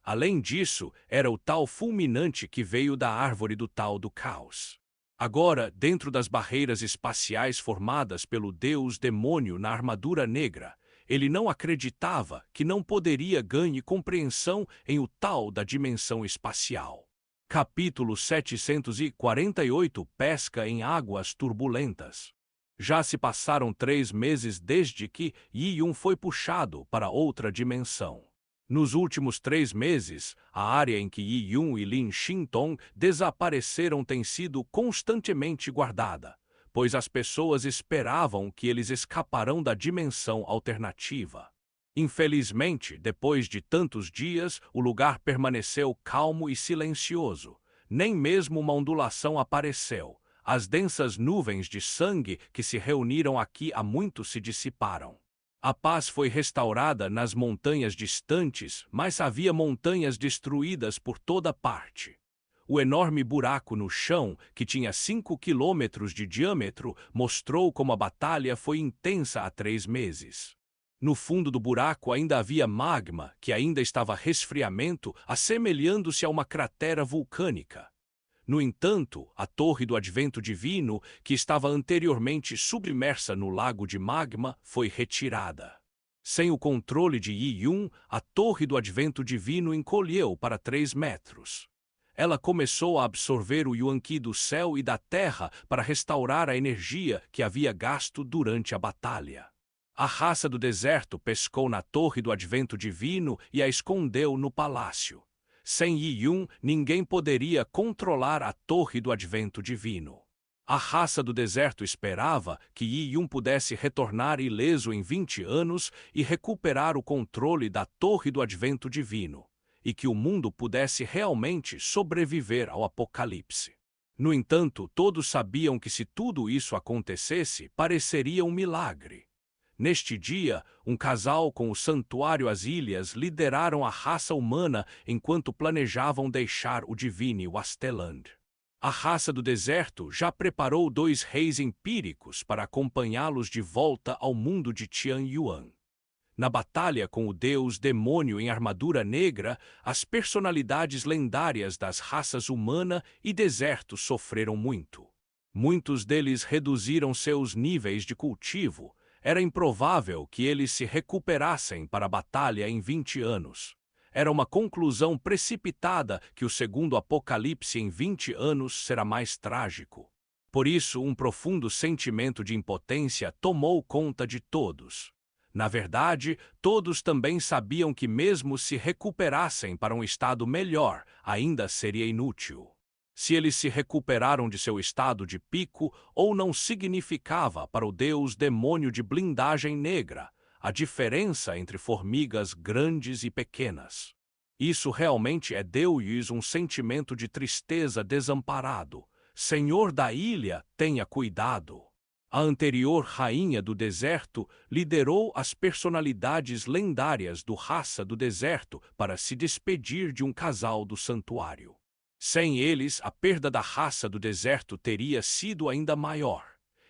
Além disso, era o Tao fulminante que veio da árvore do Tao do caos. Agora, dentro das barreiras espaciais formadas pelo Deus Demônio na armadura negra, ele não acreditava que não poderia ganhar compreensão em o Tao da dimensão espacial. Capítulo 748 Pesca em águas turbulentas. Já se passaram 3 meses desde que Yi Yun foi puxado para outra dimensão. Nos últimos 3 meses, a área em que Yi Yun e Lin Xintong desapareceram tem sido constantemente guardada, pois as pessoas esperavam que eles escaparão da dimensão alternativa. Infelizmente, depois de tantos dias, o lugar permaneceu calmo e silencioso. Nem mesmo uma ondulação apareceu. As densas nuvens de sangue que se reuniram aqui há muito se dissiparam. A paz foi restaurada nas montanhas distantes, mas havia montanhas destruídas por toda parte. O enorme buraco no chão, que tinha 5 quilômetros de diâmetro, mostrou como a batalha foi intensa há 3 meses. No fundo do buraco ainda havia magma, que ainda estava resfriamento, assemelhando-se a uma cratera vulcânica. No entanto, a Torre do Advento Divino, que estava anteriormente submersa no lago de magma, foi retirada. Sem o controle de Yi Yun, a Torre do Advento Divino encolheu para 3 metros. Ela começou a absorver o Yuan-Qi do céu e da terra para restaurar a energia que havia gasto durante a batalha. A raça do deserto pescou na Torre do Advento Divino e a escondeu no palácio. Sem Yi Yun, ninguém poderia controlar a Torre do Advento Divino. A raça do deserto esperava que Yi Yun pudesse retornar ileso em 20 anos e recuperar o controle da Torre do Advento Divino, e que o mundo pudesse realmente sobreviver ao apocalipse. No entanto, todos sabiam que se tudo isso acontecesse, pareceria um milagre. Neste dia, um casal com o Santuário às Ilhas lideraram a raça humana enquanto planejavam deixar o Divine Wasteland. A raça do deserto já preparou 2 reis empíricos para acompanhá-los de volta ao mundo de Tianyuan. Na batalha com o deus demônio em armadura negra, as personalidades lendárias das raças humana e deserto sofreram muito. Muitos deles reduziram seus níveis de cultivo. Era improvável que eles se recuperassem para a batalha em 20 anos. Era uma conclusão precipitada que o segundo apocalipse em 20 anos será mais trágico. Por isso, um profundo sentimento de impotência tomou conta de todos. Na verdade, todos também sabiam que mesmo se recuperassem para um estado melhor, ainda seria inútil. Se eles se recuperaram de seu estado de pico ou não significava para o deus demônio de blindagem negra a diferença entre formigas grandes e pequenas. Isso realmente deu-lhes um sentimento de tristeza desamparado. Senhor da ilha, tenha cuidado. A anterior rainha do deserto liderou as personalidades lendárias do raça do deserto para se despedir de um casal do santuário. Sem eles, a perda da raça do deserto teria sido ainda maior.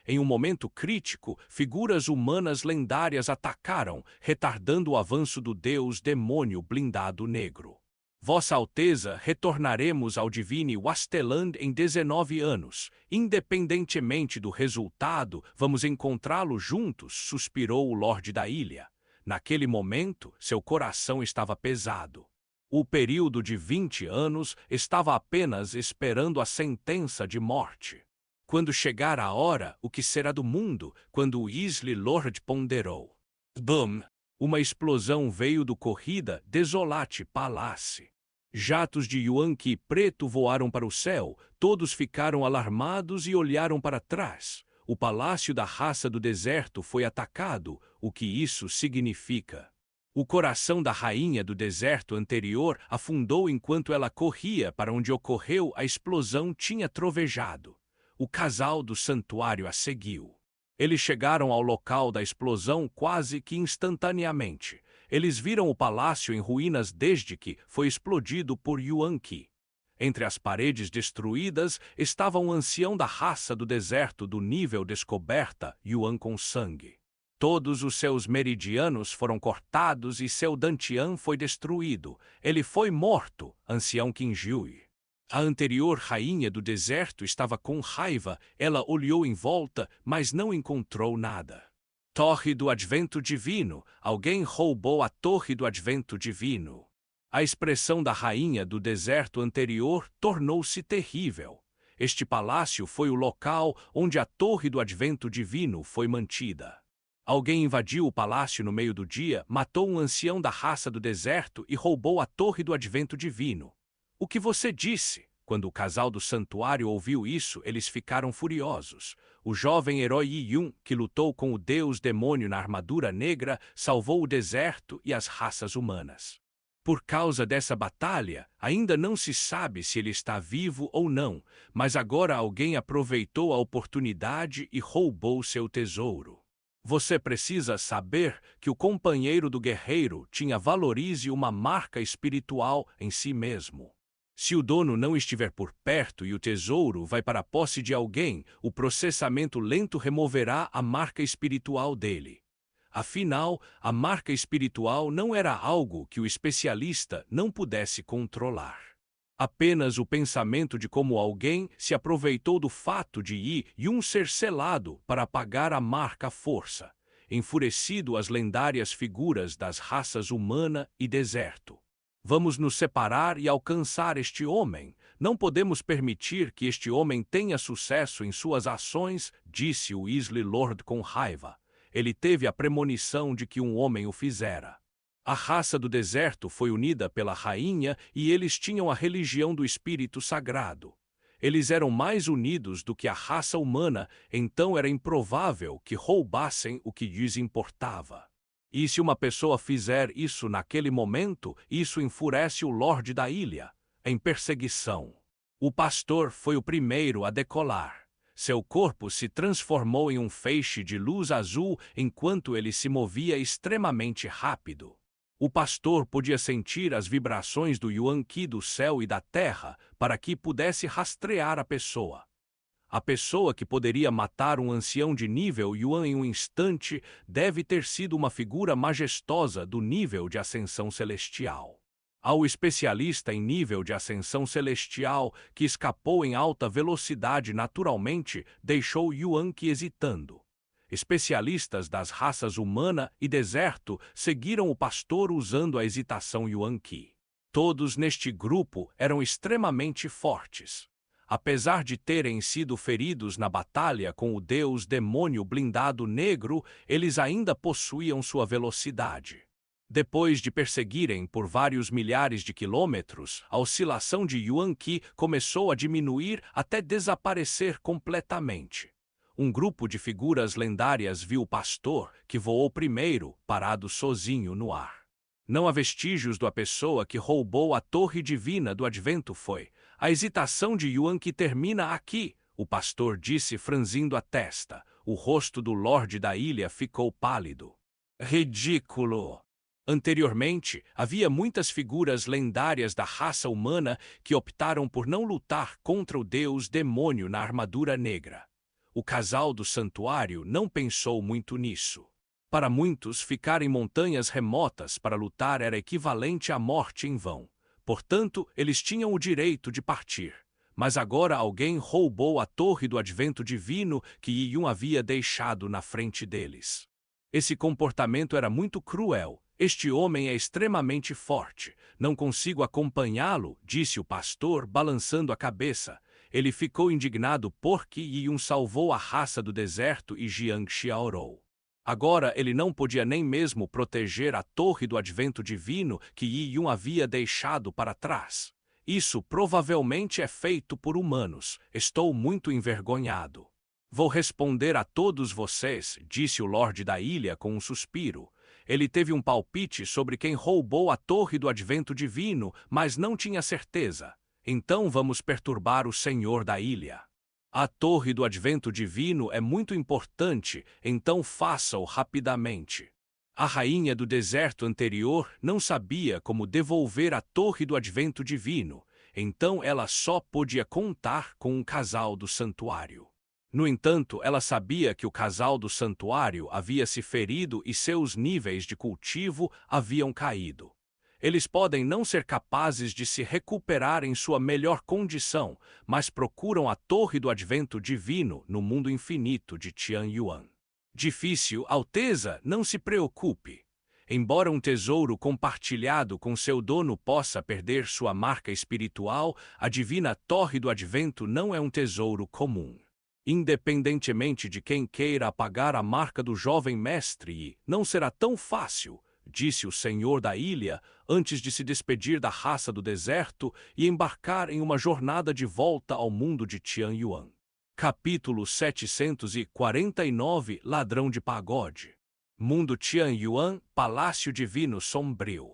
Em um momento crítico, figuras humanas lendárias atacaram, retardando o avanço do deus demônio blindado negro. Vossa Alteza, retornaremos ao Divine Wasteland em 19 anos. Independentemente do resultado, vamos encontrá-lo juntos, suspirou o Lorde da Ilha. Naquele momento, seu coração estava pesado. O período de 20 anos estava apenas esperando a sentença de morte. Quando chegar a hora, o que será do mundo? Quando Weasley Lord ponderou. Bum! Uma explosão veio do Corrida Desolate Palace. Jatos de Yuan-Ki preto voaram para o céu, todos ficaram alarmados e olharam para trás. O palácio da raça do deserto foi atacado. O que isso significa? O coração da rainha do deserto anterior afundou enquanto ela corria para onde ocorreu a explosão tinha trovejado. O casal do santuário a seguiu. Eles chegaram ao local da explosão quase que instantaneamente. Eles viram o palácio em ruínas desde que foi explodido por Yuan-Ki. Entre as paredes destruídas estava um ancião da raça do deserto do nível descoberta, Yuan com sangue. Todos os seus meridianos foram cortados e seu dantian foi destruído. Ele foi morto, ancião Qinjui. A anterior rainha do deserto estava com raiva. Ela olhou em volta, mas não encontrou nada. Torre do Advento Divino. Alguém roubou a Torre do Advento Divino. A expressão da rainha do deserto anterior tornou-se terrível. Este palácio foi o local onde a Torre do Advento Divino foi mantida. Alguém invadiu o palácio no meio do dia, matou um ancião da raça do deserto e roubou a Torre do Advento Divino. O que você disse? Quando o casal do santuário ouviu isso, eles ficaram furiosos. O jovem herói Yi-Yun, que lutou com o deus demônio na armadura negra, salvou o deserto e as raças humanas. Por causa dessa batalha, ainda não se sabe se ele está vivo ou não, mas agora alguém aproveitou a oportunidade e roubou seu tesouro. Você precisa saber que o companheiro do guerreiro tinha valorize uma marca espiritual em si mesmo. Se o dono não estiver por perto e o tesouro vai para a posse de alguém, o processamento lento removerá a marca espiritual dele. Afinal, a marca espiritual não era algo que o especialista não pudesse controlar. Apenas o pensamento de como alguém se aproveitou do fato de Yi-Yun ser selado para apagar a marca à força, enfurecido as lendárias figuras das raças humana e deserto. Vamos nos separar e alcançar este homem. Não podemos permitir que este homem tenha sucesso em suas ações, disse o Weasley Lord com raiva. Ele teve a premonição de que um homem o fizera. A raça do deserto foi unida pela rainha e eles tinham a religião do espírito sagrado. Eles eram mais unidos do que a raça humana, então era improvável que roubassem o que lhes importava. E se uma pessoa fizer isso naquele momento, isso enfurece o Lorde da Ilha. Em perseguição. O pastor foi o primeiro a decolar. Seu corpo se transformou em um feixe de luz azul enquanto ele se movia extremamente rápido. O pastor podia sentir as vibrações do Yuan-Ki do céu e da terra para que pudesse rastrear a pessoa. A pessoa que poderia matar um ancião de nível Yuan em um instante deve ter sido uma figura majestosa do nível de ascensão celestial. Ao especialista em nível de ascensão celestial, que escapou em alta velocidade naturalmente, deixou Yuan-Ki hesitando. Especialistas das raças humana e deserto seguiram o pastor usando a hesitação Yuan-Ki. Todos neste grupo eram extremamente fortes. Apesar de terem sido feridos na batalha com o deus demônio blindado negro, eles ainda possuíam sua velocidade. Depois de perseguirem por vários milhares de quilômetros, a oscilação de Yuan-Ki começou a diminuir até desaparecer completamente. Um grupo de figuras lendárias viu o pastor, que voou primeiro, parado sozinho no ar. Não há vestígios da pessoa que roubou a torre divina do advento foi. A hesitação de Yuan-Ki termina aqui, o pastor disse franzindo a testa. O rosto do Lorde da Ilha ficou pálido. Ridículo! Anteriormente, havia muitas figuras lendárias da raça humana que optaram por não lutar contra o deus demônio na armadura negra. O casal do santuário não pensou muito nisso. Para muitos, ficar em montanhas remotas para lutar era equivalente à morte em vão. Portanto, eles tinham o direito de partir. Mas agora alguém roubou a torre do advento divino que Yi Yun havia deixado na frente deles. Esse comportamento era muito cruel. Este homem é extremamente forte. Não consigo acompanhá-lo, disse o pastor, balançando a cabeça. Ele ficou indignado porque Yi Yun salvou a raça do deserto e Jiang Xiaorou. Agora ele não podia nem mesmo proteger a torre do advento divino que Yi Yun havia deixado para trás. Isso provavelmente é feito por humanos. Estou muito envergonhado. Vou responder a todos vocês, disse o Lorde da Ilha com um suspiro. Ele teve um palpite sobre quem roubou a torre do advento divino, mas não tinha certeza. Então vamos perturbar o Senhor da Ilha. A torre do advento divino é muito importante, então faça-o rapidamente. A rainha do deserto anterior não sabia como devolver a torre do advento divino, então ela só podia contar com um casal do santuário. No entanto, ela sabia que o casal do santuário havia se ferido e seus níveis de cultivo haviam caído. Eles podem não ser capazes de se recuperar em sua melhor condição, mas procuram a torre do advento divino no mundo infinito de Tianyuan. Difícil, Alteza, não se preocupe. Embora um tesouro compartilhado com seu dono possa perder sua marca espiritual, a divina torre do advento não é um tesouro comum. Independentemente de quem queira apagar a marca do jovem mestre, não será tão fácil, disse o senhor da ilha, antes de se despedir da raça do deserto e embarcar em uma jornada de volta ao mundo de Tianyuan. Capítulo 749 Ladrão de Pagode. Mundo Tianyuan, Palácio Divino Sombrio.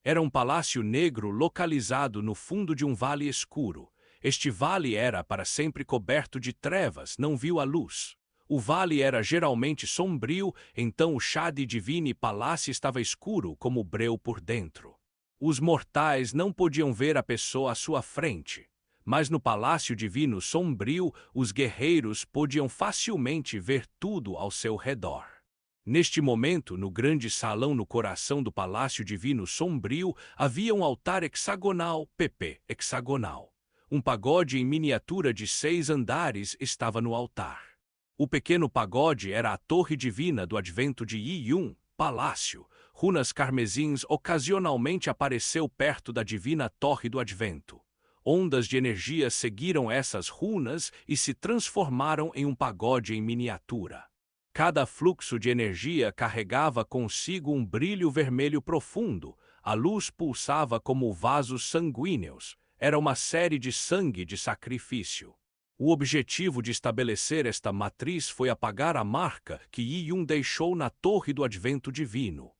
Era um palácio negro localizado no fundo de um vale escuro. Este vale era para sempre coberto de trevas, não viu a luz. O vale era geralmente sombrio, então o Shadi Divine Palácio estava escuro como breu por dentro. Os mortais não podiam ver a pessoa à sua frente, mas no Palácio Divino Sombrio, os guerreiros podiam facilmente ver tudo ao seu redor. Neste momento, no grande salão no coração do Palácio Divino Sombrio, havia um altar hexagonal, hexagonal. Um pagode em miniatura de 6 andares estava no altar. O pequeno pagode era a torre divina do advento de Yi Yun, palácio. Runas carmesins ocasionalmente apareceu perto da divina torre do advento. Ondas de energia seguiram essas runas e se transformaram em um pagode em miniatura. Cada fluxo de energia carregava consigo um brilho vermelho profundo. A luz pulsava como vasos sanguíneos. Era uma série de sangue de sacrifício. O objetivo de estabelecer esta matriz foi apagar a marca que Yi Yun deixou na torre do advento divino.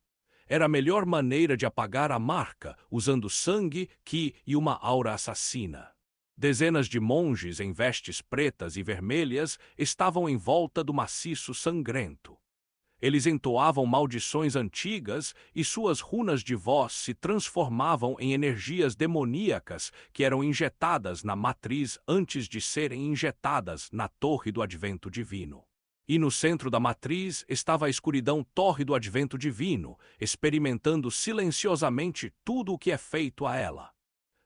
Era a melhor maneira de apagar a marca, usando sangue, qi e uma aura assassina. Dezenas de monges em vestes pretas e vermelhas estavam em volta do maciço sangrento. Eles entoavam maldições antigas e suas runas de voz se transformavam em energias demoníacas que eram injetadas na matriz antes de serem injetadas na torre do advento divino. E no centro da matriz estava a escuridão torre do advento divino, experimentando silenciosamente tudo o que é feito a ela.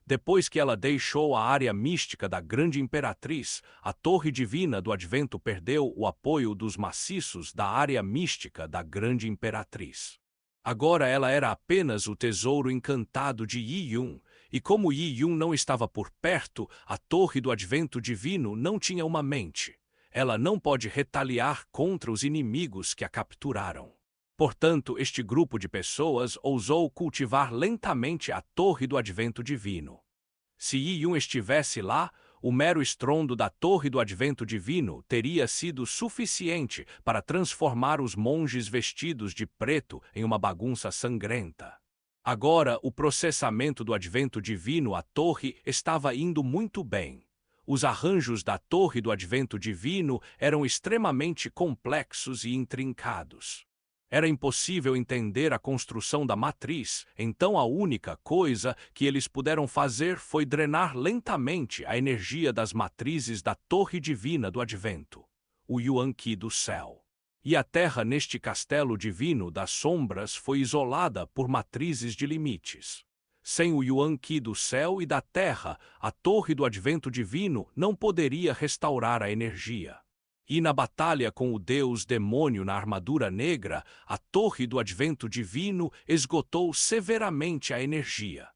Depois que ela deixou a área mística da grande imperatriz, a torre divina do advento perdeu o apoio dos maciços da área mística da grande imperatriz. Agora ela era apenas o tesouro encantado de Yi Yun, e como Yi Yun não estava por perto, a torre do advento divino não tinha uma mente. Ela não pode retaliar contra os inimigos que a capturaram. Portanto, este grupo de pessoas ousou cultivar lentamente a torre do advento divino. Se Yi Yun estivesse lá, o mero estrondo da torre do advento divino teria sido suficiente para transformar os monges vestidos de preto em uma bagunça sangrenta. Agora, o processamento do advento divino à torre estava indo muito bem. Os arranjos da torre do advento divino eram extremamente complexos e intrincados. Era impossível entender a construção da matriz, então a única coisa que eles puderam fazer foi drenar lentamente a energia das matrizes da torre divina do advento, o Yuan-Qi do céu. E a Terra neste castelo divino das sombras foi isolada por matrizes de limites. Sem o Yuan-Qi do céu e da Terra, a torre do advento divino não poderia restaurar a energia. E na batalha com o deus demônio na armadura negra, a torre do advento divino esgotou severamente a energia.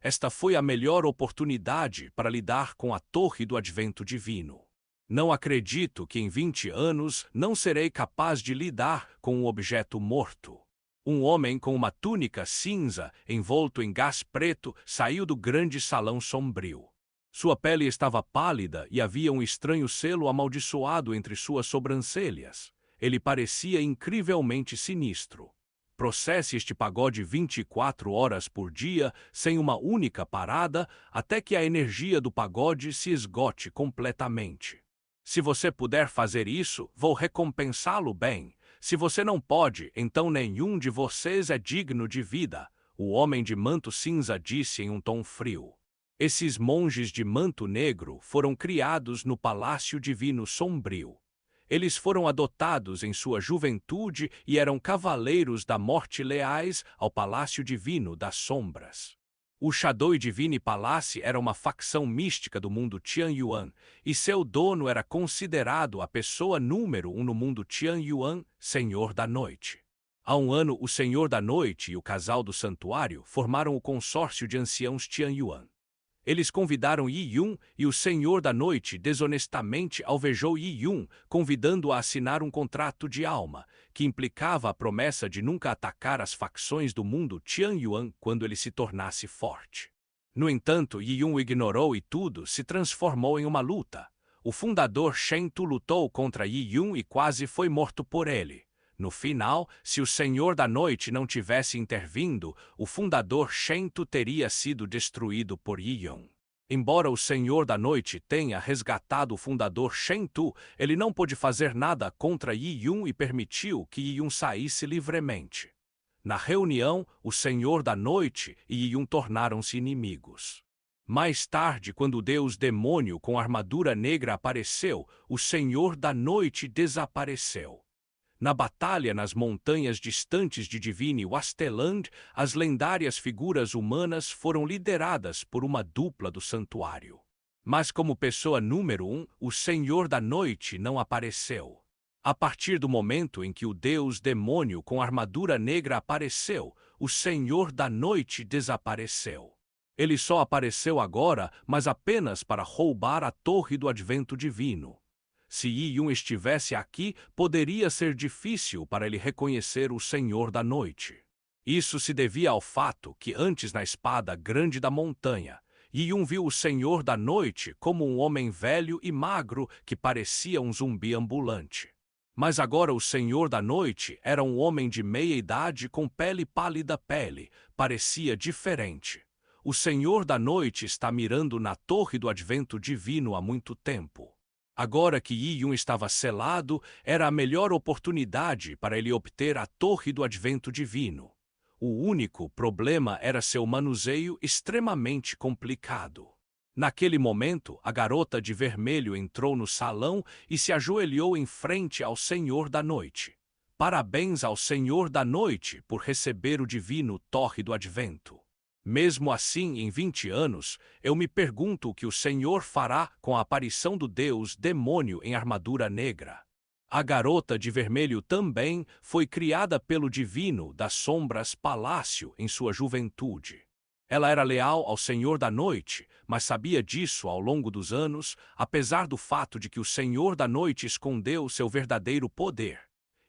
Esta foi a melhor oportunidade para lidar com a torre do advento divino. Não acredito que em 20 anos não serei capaz de lidar com um objeto morto. Um homem com uma túnica cinza, envolto em gás preto, saiu do grande salão sombrio. Sua pele estava pálida e havia um estranho selo amaldiçoado entre suas sobrancelhas. Ele parecia incrivelmente sinistro. Processe este pagode 24 horas por dia, sem uma única parada, até que a energia do pagode se esgote completamente. Se você puder fazer isso, vou recompensá-lo bem. Se você não pode, então nenhum de vocês é digno de vida, o homem de manto cinza disse em um tom frio. Esses monges de manto negro foram criados no Palácio Divino Sombrio. Eles foram adotados em sua juventude e eram cavaleiros da morte leais ao Palácio Divino das Sombras. O Shadow Divine Palace era uma facção mística do mundo Tianyuan, e seu dono era considerado a pessoa número 1 no mundo Tianyuan, Senhor da Noite. Há um ano, o Senhor da Noite e o casal do Santuário formaram o consórcio de anciãos Tianyuan. Eles convidaram Yi Yun e o Senhor da Noite desonestamente alvejou Yi Yun, convidando-o a assinar um contrato de alma, que implicava a promessa de nunca atacar as facções do mundo Tianyuan quando ele se tornasse forte. No entanto, Yi Yun o ignorou e tudo se transformou em uma luta. O fundador Shen Tu lutou contra Yi Yun e quase foi morto por ele. No final, se o Senhor da Noite não tivesse intervindo, o fundador Shen Tu teria sido destruído por Yi Yun. Embora o Senhor da Noite tenha resgatado o fundador Shen Tu, ele não pôde fazer nada contra Yi Yun e permitiu que Yi Yun saísse livremente. Na reunião, o Senhor da Noite e Yi Yun tornaram-se inimigos. Mais tarde, quando o deus demônio com armadura negra apareceu, o Senhor da Noite desapareceu. Na batalha nas montanhas distantes de Divine Wasteland, as lendárias figuras humanas foram lideradas por uma dupla do santuário. Mas como pessoa número 1, o Senhor da Noite não apareceu. A partir do momento em que o deus demônio com armadura negra apareceu, o Senhor da Noite desapareceu. Ele só apareceu agora, mas apenas para roubar a torre do advento divino. Se Yi Yun estivesse aqui, poderia ser difícil para ele reconhecer o Senhor da Noite. Isso se devia ao fato que antes na espada grande da montanha, Yi Yun viu o Senhor da Noite como um homem velho e magro que parecia um zumbi ambulante. Mas agora o Senhor da Noite era um homem de meia idade com pele pálida parecia diferente. O Senhor da Noite está mirando na torre do advento divino há muito tempo. Agora que Yi Yun estava selado, era a melhor oportunidade para ele obter a torre do advento divino. O único problema era seu manuseio extremamente complicado. Naquele momento, a garota de vermelho entrou no salão e se ajoelhou em frente ao Senhor da Noite. Parabéns ao Senhor da Noite por receber o divino torre do advento. Mesmo assim, em 20 anos, eu me pergunto o que o Senhor fará com a aparição do deus demônio em armadura negra. A garota de vermelho também foi criada pelo divino das sombras Palácio em sua juventude. Ela era leal ao Senhor da Noite, mas sabia disso ao longo dos anos, apesar do fato de que o Senhor da Noite escondeu seu verdadeiro poder.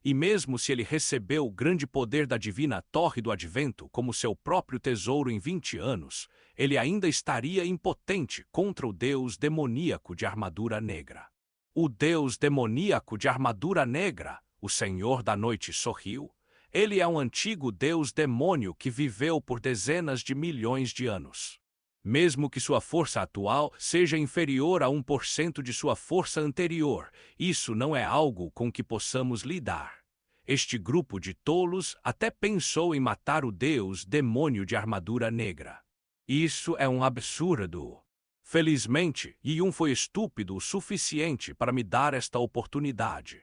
E mesmo se ele recebeu o grande poder da divina Torre do Advento como seu próprio tesouro em 20 anos, ele ainda estaria impotente contra o deus demoníaco de armadura negra. O deus demoníaco de armadura negra, o Senhor da Noite, sorriu. Ele é um antigo deus demônio que viveu por dezenas de milhões de anos. Mesmo que sua força atual seja inferior a 1% de sua força anterior, isso não é algo com que possamos lidar. Este grupo de tolos até pensou em matar o deus demônio de armadura negra. Isso é um absurdo. Felizmente, Yi-Yun foi estúpido o suficiente para me dar esta oportunidade.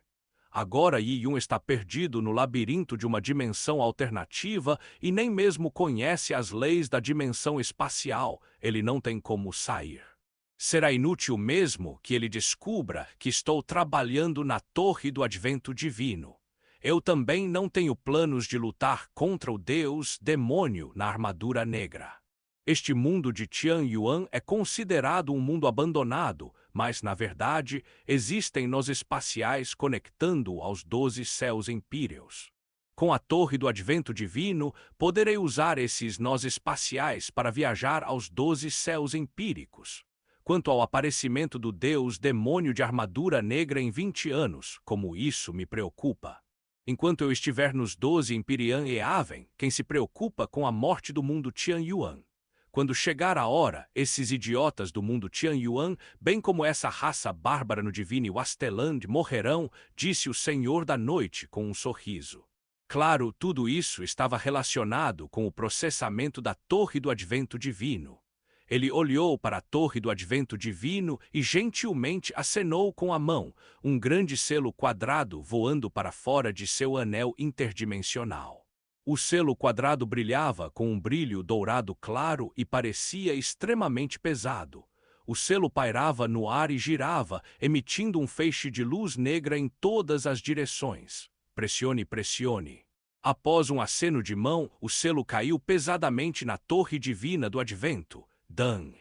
Agora Yi-Yun está perdido no labirinto de uma dimensão alternativa e nem mesmo conhece as leis da dimensão espacial. Ele não tem como sair. Será inútil mesmo que ele descubra que estou trabalhando na Torre do Advento Divino. Eu também não tenho planos de lutar contra o deus demônio na armadura negra. Este mundo de Tianyuan é considerado um mundo abandonado, mas, na verdade, existem nós espaciais conectando aos 12 céus empíreos. Com a Torre do Advento Divino, poderei usar esses nós espaciais para viajar aos 12 céus empíricos. Quanto ao aparecimento do deus demônio de armadura negra em 20 anos, como isso me preocupa. Enquanto eu estiver nos 12 Empyrean e Aven, quem se preocupa com a morte do mundo Tianyuan? Quando chegar a hora, esses idiotas do mundo Tianyuan, bem como essa raça bárbara no Divine Wasteland, morrerão, disse o Senhor da Noite com um sorriso. Claro, tudo isso estava relacionado com o processamento da Torre do Advento Divino. Ele olhou para a Torre do Advento Divino e gentilmente acenou com a mão, um grande selo quadrado voando para fora de seu anel interdimensional. O selo quadrado brilhava com um brilho dourado claro e parecia extremamente pesado. O selo pairava no ar e girava, emitindo um feixe de luz negra em todas as direções. Pressione, pressione. Após um aceno de mão, o selo caiu pesadamente na Torre Divina do Advento. Dan.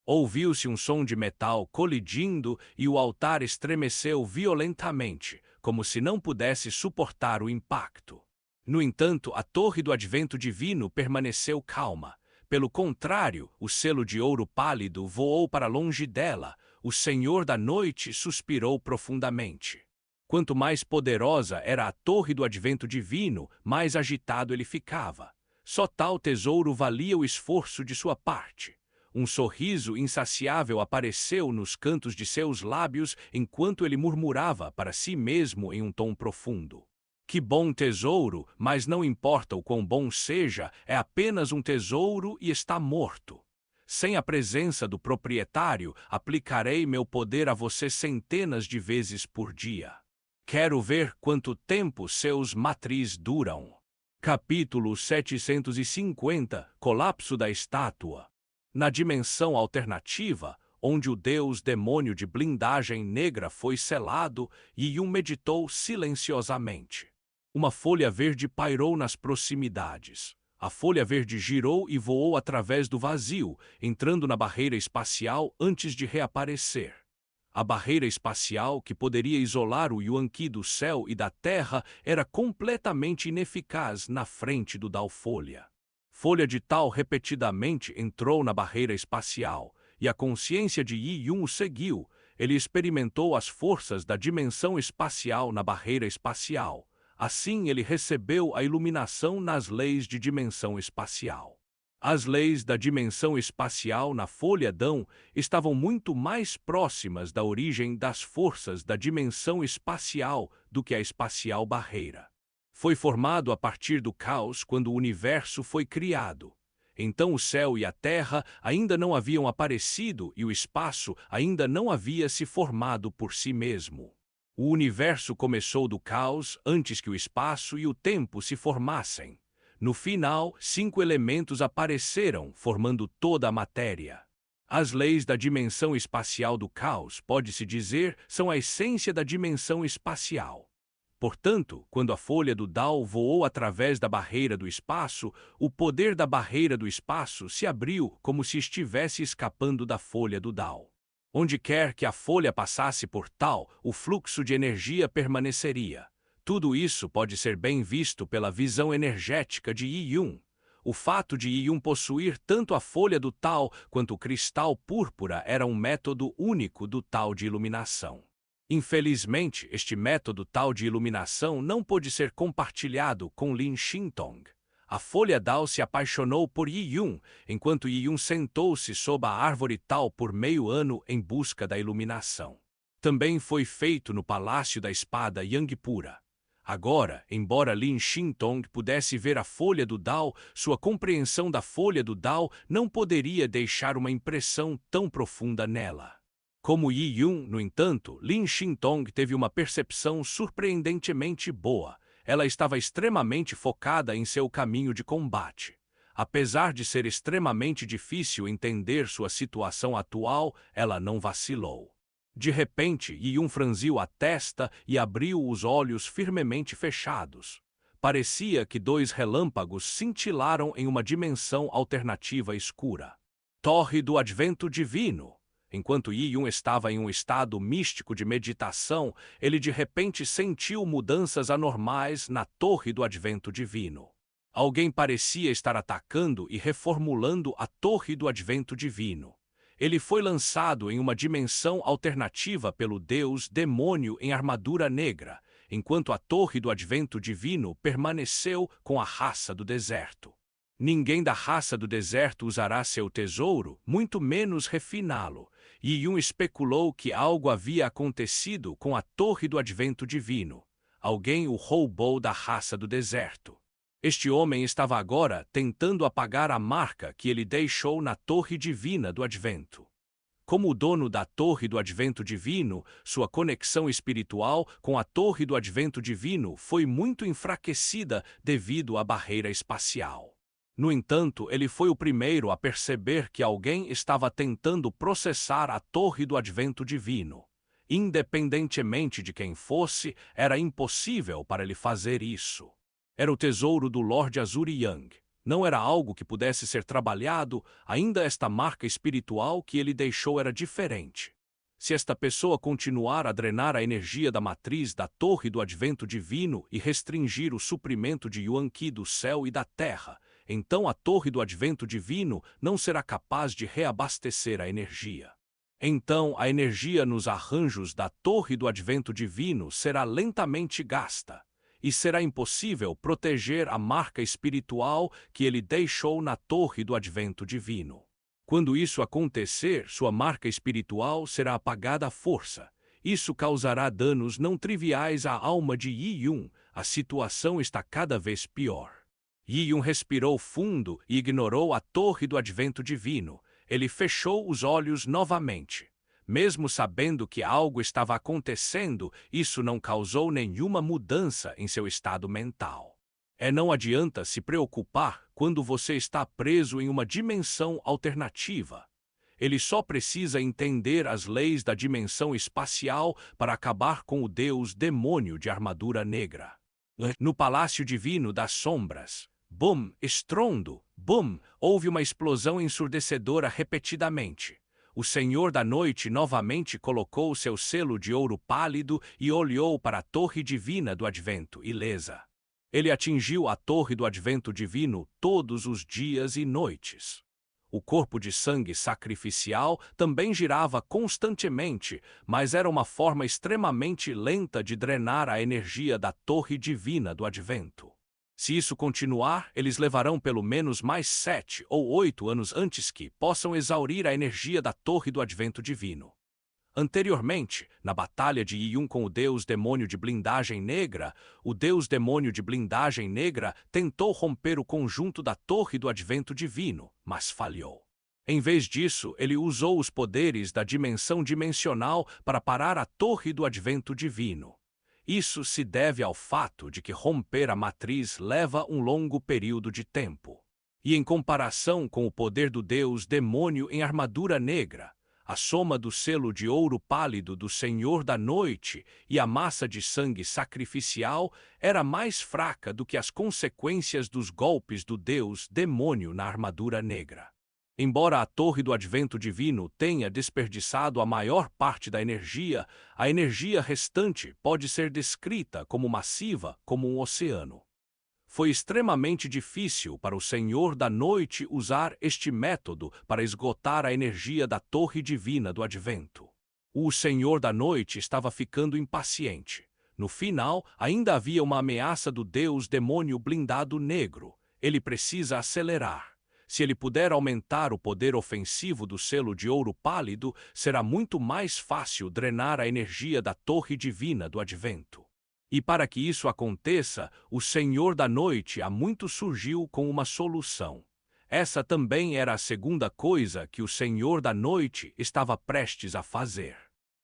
Ouviu-se um som de metal colidindo e o altar estremeceu violentamente, como se não pudesse suportar o impacto. No entanto, a Torre do Advento Divino permaneceu calma. Pelo contrário, o selo de ouro pálido voou para longe dela. O Senhor da Noite suspirou profundamente. Quanto mais poderosa era a Torre do Advento Divino, mais agitado ele ficava. Só tal tesouro valia o esforço de sua parte. Um sorriso insaciável apareceu nos cantos de seus lábios enquanto ele murmurava para si mesmo em um tom profundo. Que bom tesouro, mas não importa o quão bom seja, é apenas um tesouro e está morto. Sem a presença do proprietário, aplicarei meu poder a você centenas de vezes por dia. Quero ver quanto tempo seus matris duram. Capítulo 750 – Colapso da estátua. Na dimensão alternativa, onde o deus demônio de blindagem negra foi selado, Yi-Yun meditou silenciosamente. Uma folha verde pairou nas proximidades. A folha verde girou e voou através do vazio, entrando na barreira espacial antes de reaparecer. A barreira espacial, que poderia isolar o Yuan-Qi do céu e da terra, era completamente ineficaz na frente do Dao-Folha. Folha de Tal repetidamente entrou na barreira espacial, e a consciência de Yi-Yun o seguiu. Ele experimentou as forças da dimensão espacial na barreira espacial. Assim ele recebeu a iluminação nas leis de dimensão espacial. As leis da dimensão espacial na folha Dão estavam muito mais próximas da origem das forças da dimensão espacial do que a espacial barreira. Foi formado a partir do caos quando o universo foi criado. Então o céu e a terra ainda não haviam aparecido e o espaço ainda não havia se formado por si mesmo. O universo começou do caos antes que o espaço e o tempo se formassem. No final, 5 elementos apareceram, formando toda a matéria. As leis da dimensão espacial do caos, pode-se dizer, são a essência da dimensão espacial. Portanto, quando a folha do Dao voou através da barreira do espaço, o poder da barreira do espaço se abriu como se estivesse escapando da folha do Dao. Onde quer que a folha passasse por tal, o fluxo de energia permaneceria. Tudo isso pode ser bem visto pela visão energética de Yi-Yun. O fato de Yi-Yun possuir tanto a folha do Tao quanto o cristal púrpura era um método único do Tao de iluminação. Infelizmente, este método Tao de iluminação não pôde ser compartilhado com Lin Xintong. A folha Dao se apaixonou por Yi-Yun, enquanto Yi-Yun sentou-se sob a árvore Tao por meio ano em busca da iluminação. Também foi feito no Palácio da Espada Yangpura. Agora, embora Lin Xintong pudesse ver a folha do Dao, sua compreensão da folha do Dao não poderia deixar uma impressão tão profunda nela. Como Yi Yun, no entanto, Lin Xintong teve uma percepção surpreendentemente boa. Ela estava extremamente focada em seu caminho de combate. Apesar de ser extremamente difícil entender sua situação atual, ela não vacilou. De repente, Yi Yun franziu a testa e abriu os olhos firmemente fechados. Parecia que dois relâmpagos cintilaram em uma dimensão alternativa escura. Torre do Advento Divino. Enquanto Yi Yun estava em um estado místico de meditação, ele de repente sentiu mudanças anormais na Torre do Advento Divino. Alguém parecia estar atacando e reformulando a Torre do Advento Divino. Ele foi lançado em uma dimensão alternativa pelo deus demônio em armadura negra, enquanto a Torre do Advento Divino permaneceu com a raça do deserto. Ninguém da raça do deserto usará seu tesouro, muito menos refiná-lo. Yi Yun especulou que algo havia acontecido com a Torre do Advento Divino. Alguém o roubou da raça do deserto. Este homem estava agora tentando apagar a marca que ele deixou na Torre Divina do Advento. Como o dono da Torre do Advento Divino, sua conexão espiritual com a Torre do Advento Divino foi muito enfraquecida devido à barreira espacial. No entanto, ele foi o primeiro a perceber que alguém estava tentando processar a Torre do Advento Divino. Independentemente de quem fosse, era impossível para ele fazer isso. Era o tesouro do Lord Azuri Yang. Não era algo que pudesse ser trabalhado, ainda esta marca espiritual que ele deixou era diferente. Se esta pessoa continuar a drenar a energia da matriz da Torre do Advento Divino e restringir o suprimento de Yuan Qi do céu e da terra, então a Torre do Advento Divino não será capaz de reabastecer a energia. Então a energia nos arranjos da Torre do Advento Divino será lentamente gasta. E será impossível proteger a marca espiritual que ele deixou na Torre do Advento Divino. Quando isso acontecer, sua marca espiritual será apagada à força. Isso causará danos não triviais à alma de Yi Yun. A situação está cada vez pior. Yi Yun respirou fundo e ignorou a Torre do Advento Divino. Ele fechou os olhos novamente. Mesmo sabendo que algo estava acontecendo, isso não causou nenhuma mudança em seu estado mental. Não adianta se preocupar quando você está preso em uma dimensão alternativa. Ele só precisa entender as leis da dimensão espacial para acabar com o deus demônio de armadura negra. No Palácio Divino das Sombras, bum, estrondo, bum, houve uma explosão ensurdecedora repetidamente. O Senhor da Noite novamente colocou seu selo de ouro pálido e olhou para a Torre Divina do Advento, ilesa. Ele atingiu a Torre do Advento Divino todos os dias e noites. O corpo de sangue sacrificial também girava constantemente, mas era uma forma extremamente lenta de drenar a energia da Torre Divina do Advento. Se isso continuar, eles levarão pelo menos mais 7 ou 8 anos antes que possam exaurir a energia da Torre do Advento Divino. Anteriormente, na batalha de Yi Yun com o deus demônio de blindagem negra, o deus demônio de blindagem negra tentou romper o conjunto da Torre do Advento Divino, mas falhou. Em vez disso, ele usou os poderes da dimensão dimensional para parar a Torre do Advento Divino. Isso se deve ao fato de que romper a matriz leva um longo período de tempo. E em comparação com o poder do deus demônio em armadura negra, a soma do selo de ouro pálido do Senhor da Noite e a massa de sangue sacrificial era mais fraca do que as consequências dos golpes do deus demônio na armadura negra. Embora a Torre do Advento Divino tenha desperdiçado a maior parte da energia, a energia restante pode ser descrita como massiva como um oceano. Foi extremamente difícil para o Senhor da Noite usar este método para esgotar a energia da Torre Divina do Advento. O Senhor da Noite estava ficando impaciente. No final, ainda havia uma ameaça do deus demônio blindado negro. Ele precisa acelerar. Se ele puder aumentar o poder ofensivo do selo de ouro pálido, será muito mais fácil drenar a energia da Torre Divina do Advento. E para que isso aconteça, o Senhor da Noite há muito surgiu com uma solução. Essa também era a segunda coisa que o Senhor da Noite estava prestes a fazer.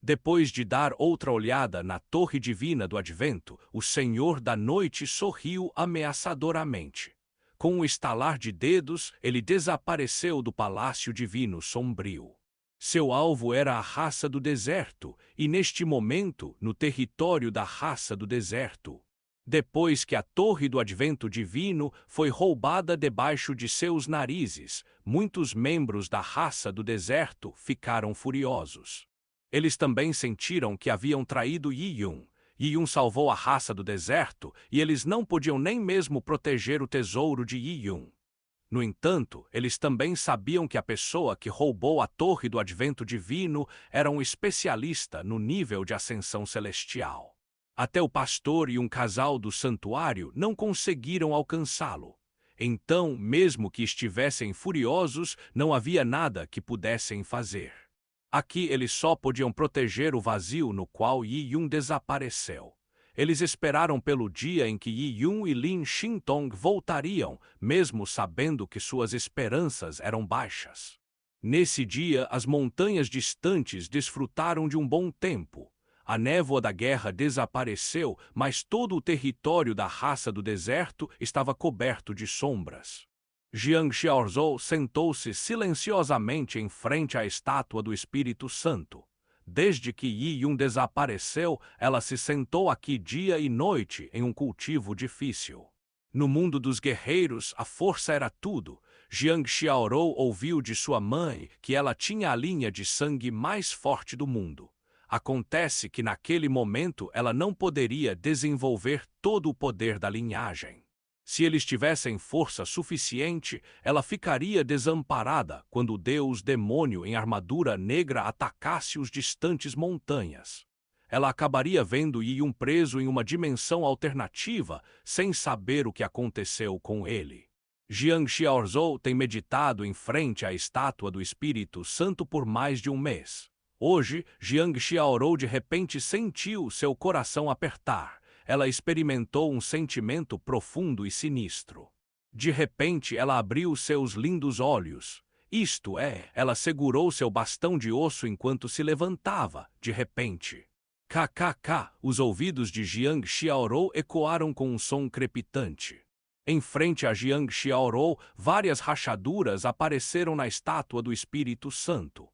Depois de dar outra olhada na torre divina do advento, o Senhor da Noite sorriu ameaçadoramente. Com um estalar de dedos, ele desapareceu do palácio divino sombrio. Seu alvo era a raça do deserto, e neste momento, no território da raça do deserto. Depois que a torre do advento divino foi roubada debaixo de seus narizes, muitos membros da raça do deserto ficaram furiosos. Eles também sentiram que haviam traído Yi-Yun. Yi-Yun salvou a raça do deserto, e eles não podiam nem mesmo proteger o tesouro de Yi-Yun. No entanto, eles também sabiam que a pessoa que roubou a torre do advento divino era um especialista no nível de ascensão celestial. Até o pastor e um casal do santuário não conseguiram alcançá-lo. Então, mesmo que estivessem furiosos, não havia nada que pudessem fazer. Aqui eles só podiam proteger o vazio no qual Yi-Yun desapareceu. Eles esperaram pelo dia em que Yi-Yun e Lin Xintong voltariam, mesmo sabendo que suas esperanças eram baixas. Nesse dia, as montanhas distantes desfrutaram de um bom tempo. A névoa da guerra desapareceu, mas todo o território da raça do deserto estava coberto de sombras. Jiang Xiaozhou sentou-se silenciosamente em frente à estátua do Espírito Santo. Desde que Yi-Yun desapareceu, ela se sentou aqui dia e noite em um cultivo difícil. No mundo dos guerreiros, a força era tudo. Jiang Xiaorou ouviu de sua mãe que ela tinha a linha de sangue mais forte do mundo. Acontece que naquele momento ela não poderia desenvolver todo o poder da linhagem. Se eles tivessem força suficiente, ela ficaria desamparada quando o deus demônio em armadura negra atacasse os distantes montanhas. Ela acabaria vendo Yi-Yun preso em uma dimensão alternativa, sem saber o que aconteceu com ele. Jiang Xiaozhou tem meditado em frente à estátua do Espírito Santo por mais de um mês. Hoje, Jiang Xiaorou de repente sentiu seu coração apertar. Ela experimentou um sentimento profundo e sinistro. De repente, ela abriu seus lindos olhos. Isto é, ela segurou seu bastão de osso enquanto se levantava, de repente. KKK, os ouvidos de Jiang Xiaorou ecoaram com um som crepitante. Em frente a Jiang Xiaorou, várias rachaduras apareceram na estátua do Espírito Santo.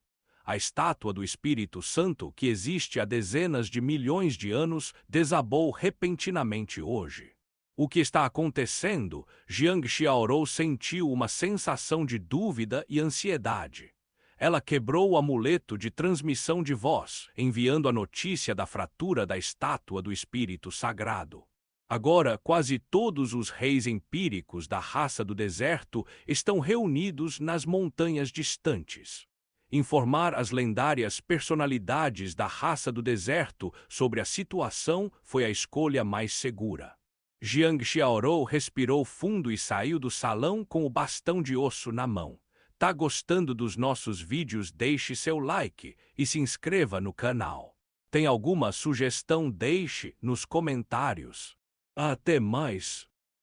A estátua do Espírito Santo, que existe há dezenas de milhões de anos, desabou repentinamente hoje. O que está acontecendo? Jiang Xiaorou sentiu uma sensação de dúvida e ansiedade. Ela quebrou o amuleto de transmissão de voz, enviando a notícia da fratura da estátua do Espírito Sagrado. Agora, quase todos os reis empíricos da raça do deserto estão reunidos nas montanhas distantes. Informar as lendárias personalidades da raça do deserto sobre a situação foi a escolha mais segura. Jiang Xiaorou respirou fundo e saiu do salão com o bastão de osso na mão. Tá gostando dos nossos vídeos? Deixe seu like e se inscreva no canal. Tem alguma sugestão? Deixe nos comentários. Até mais!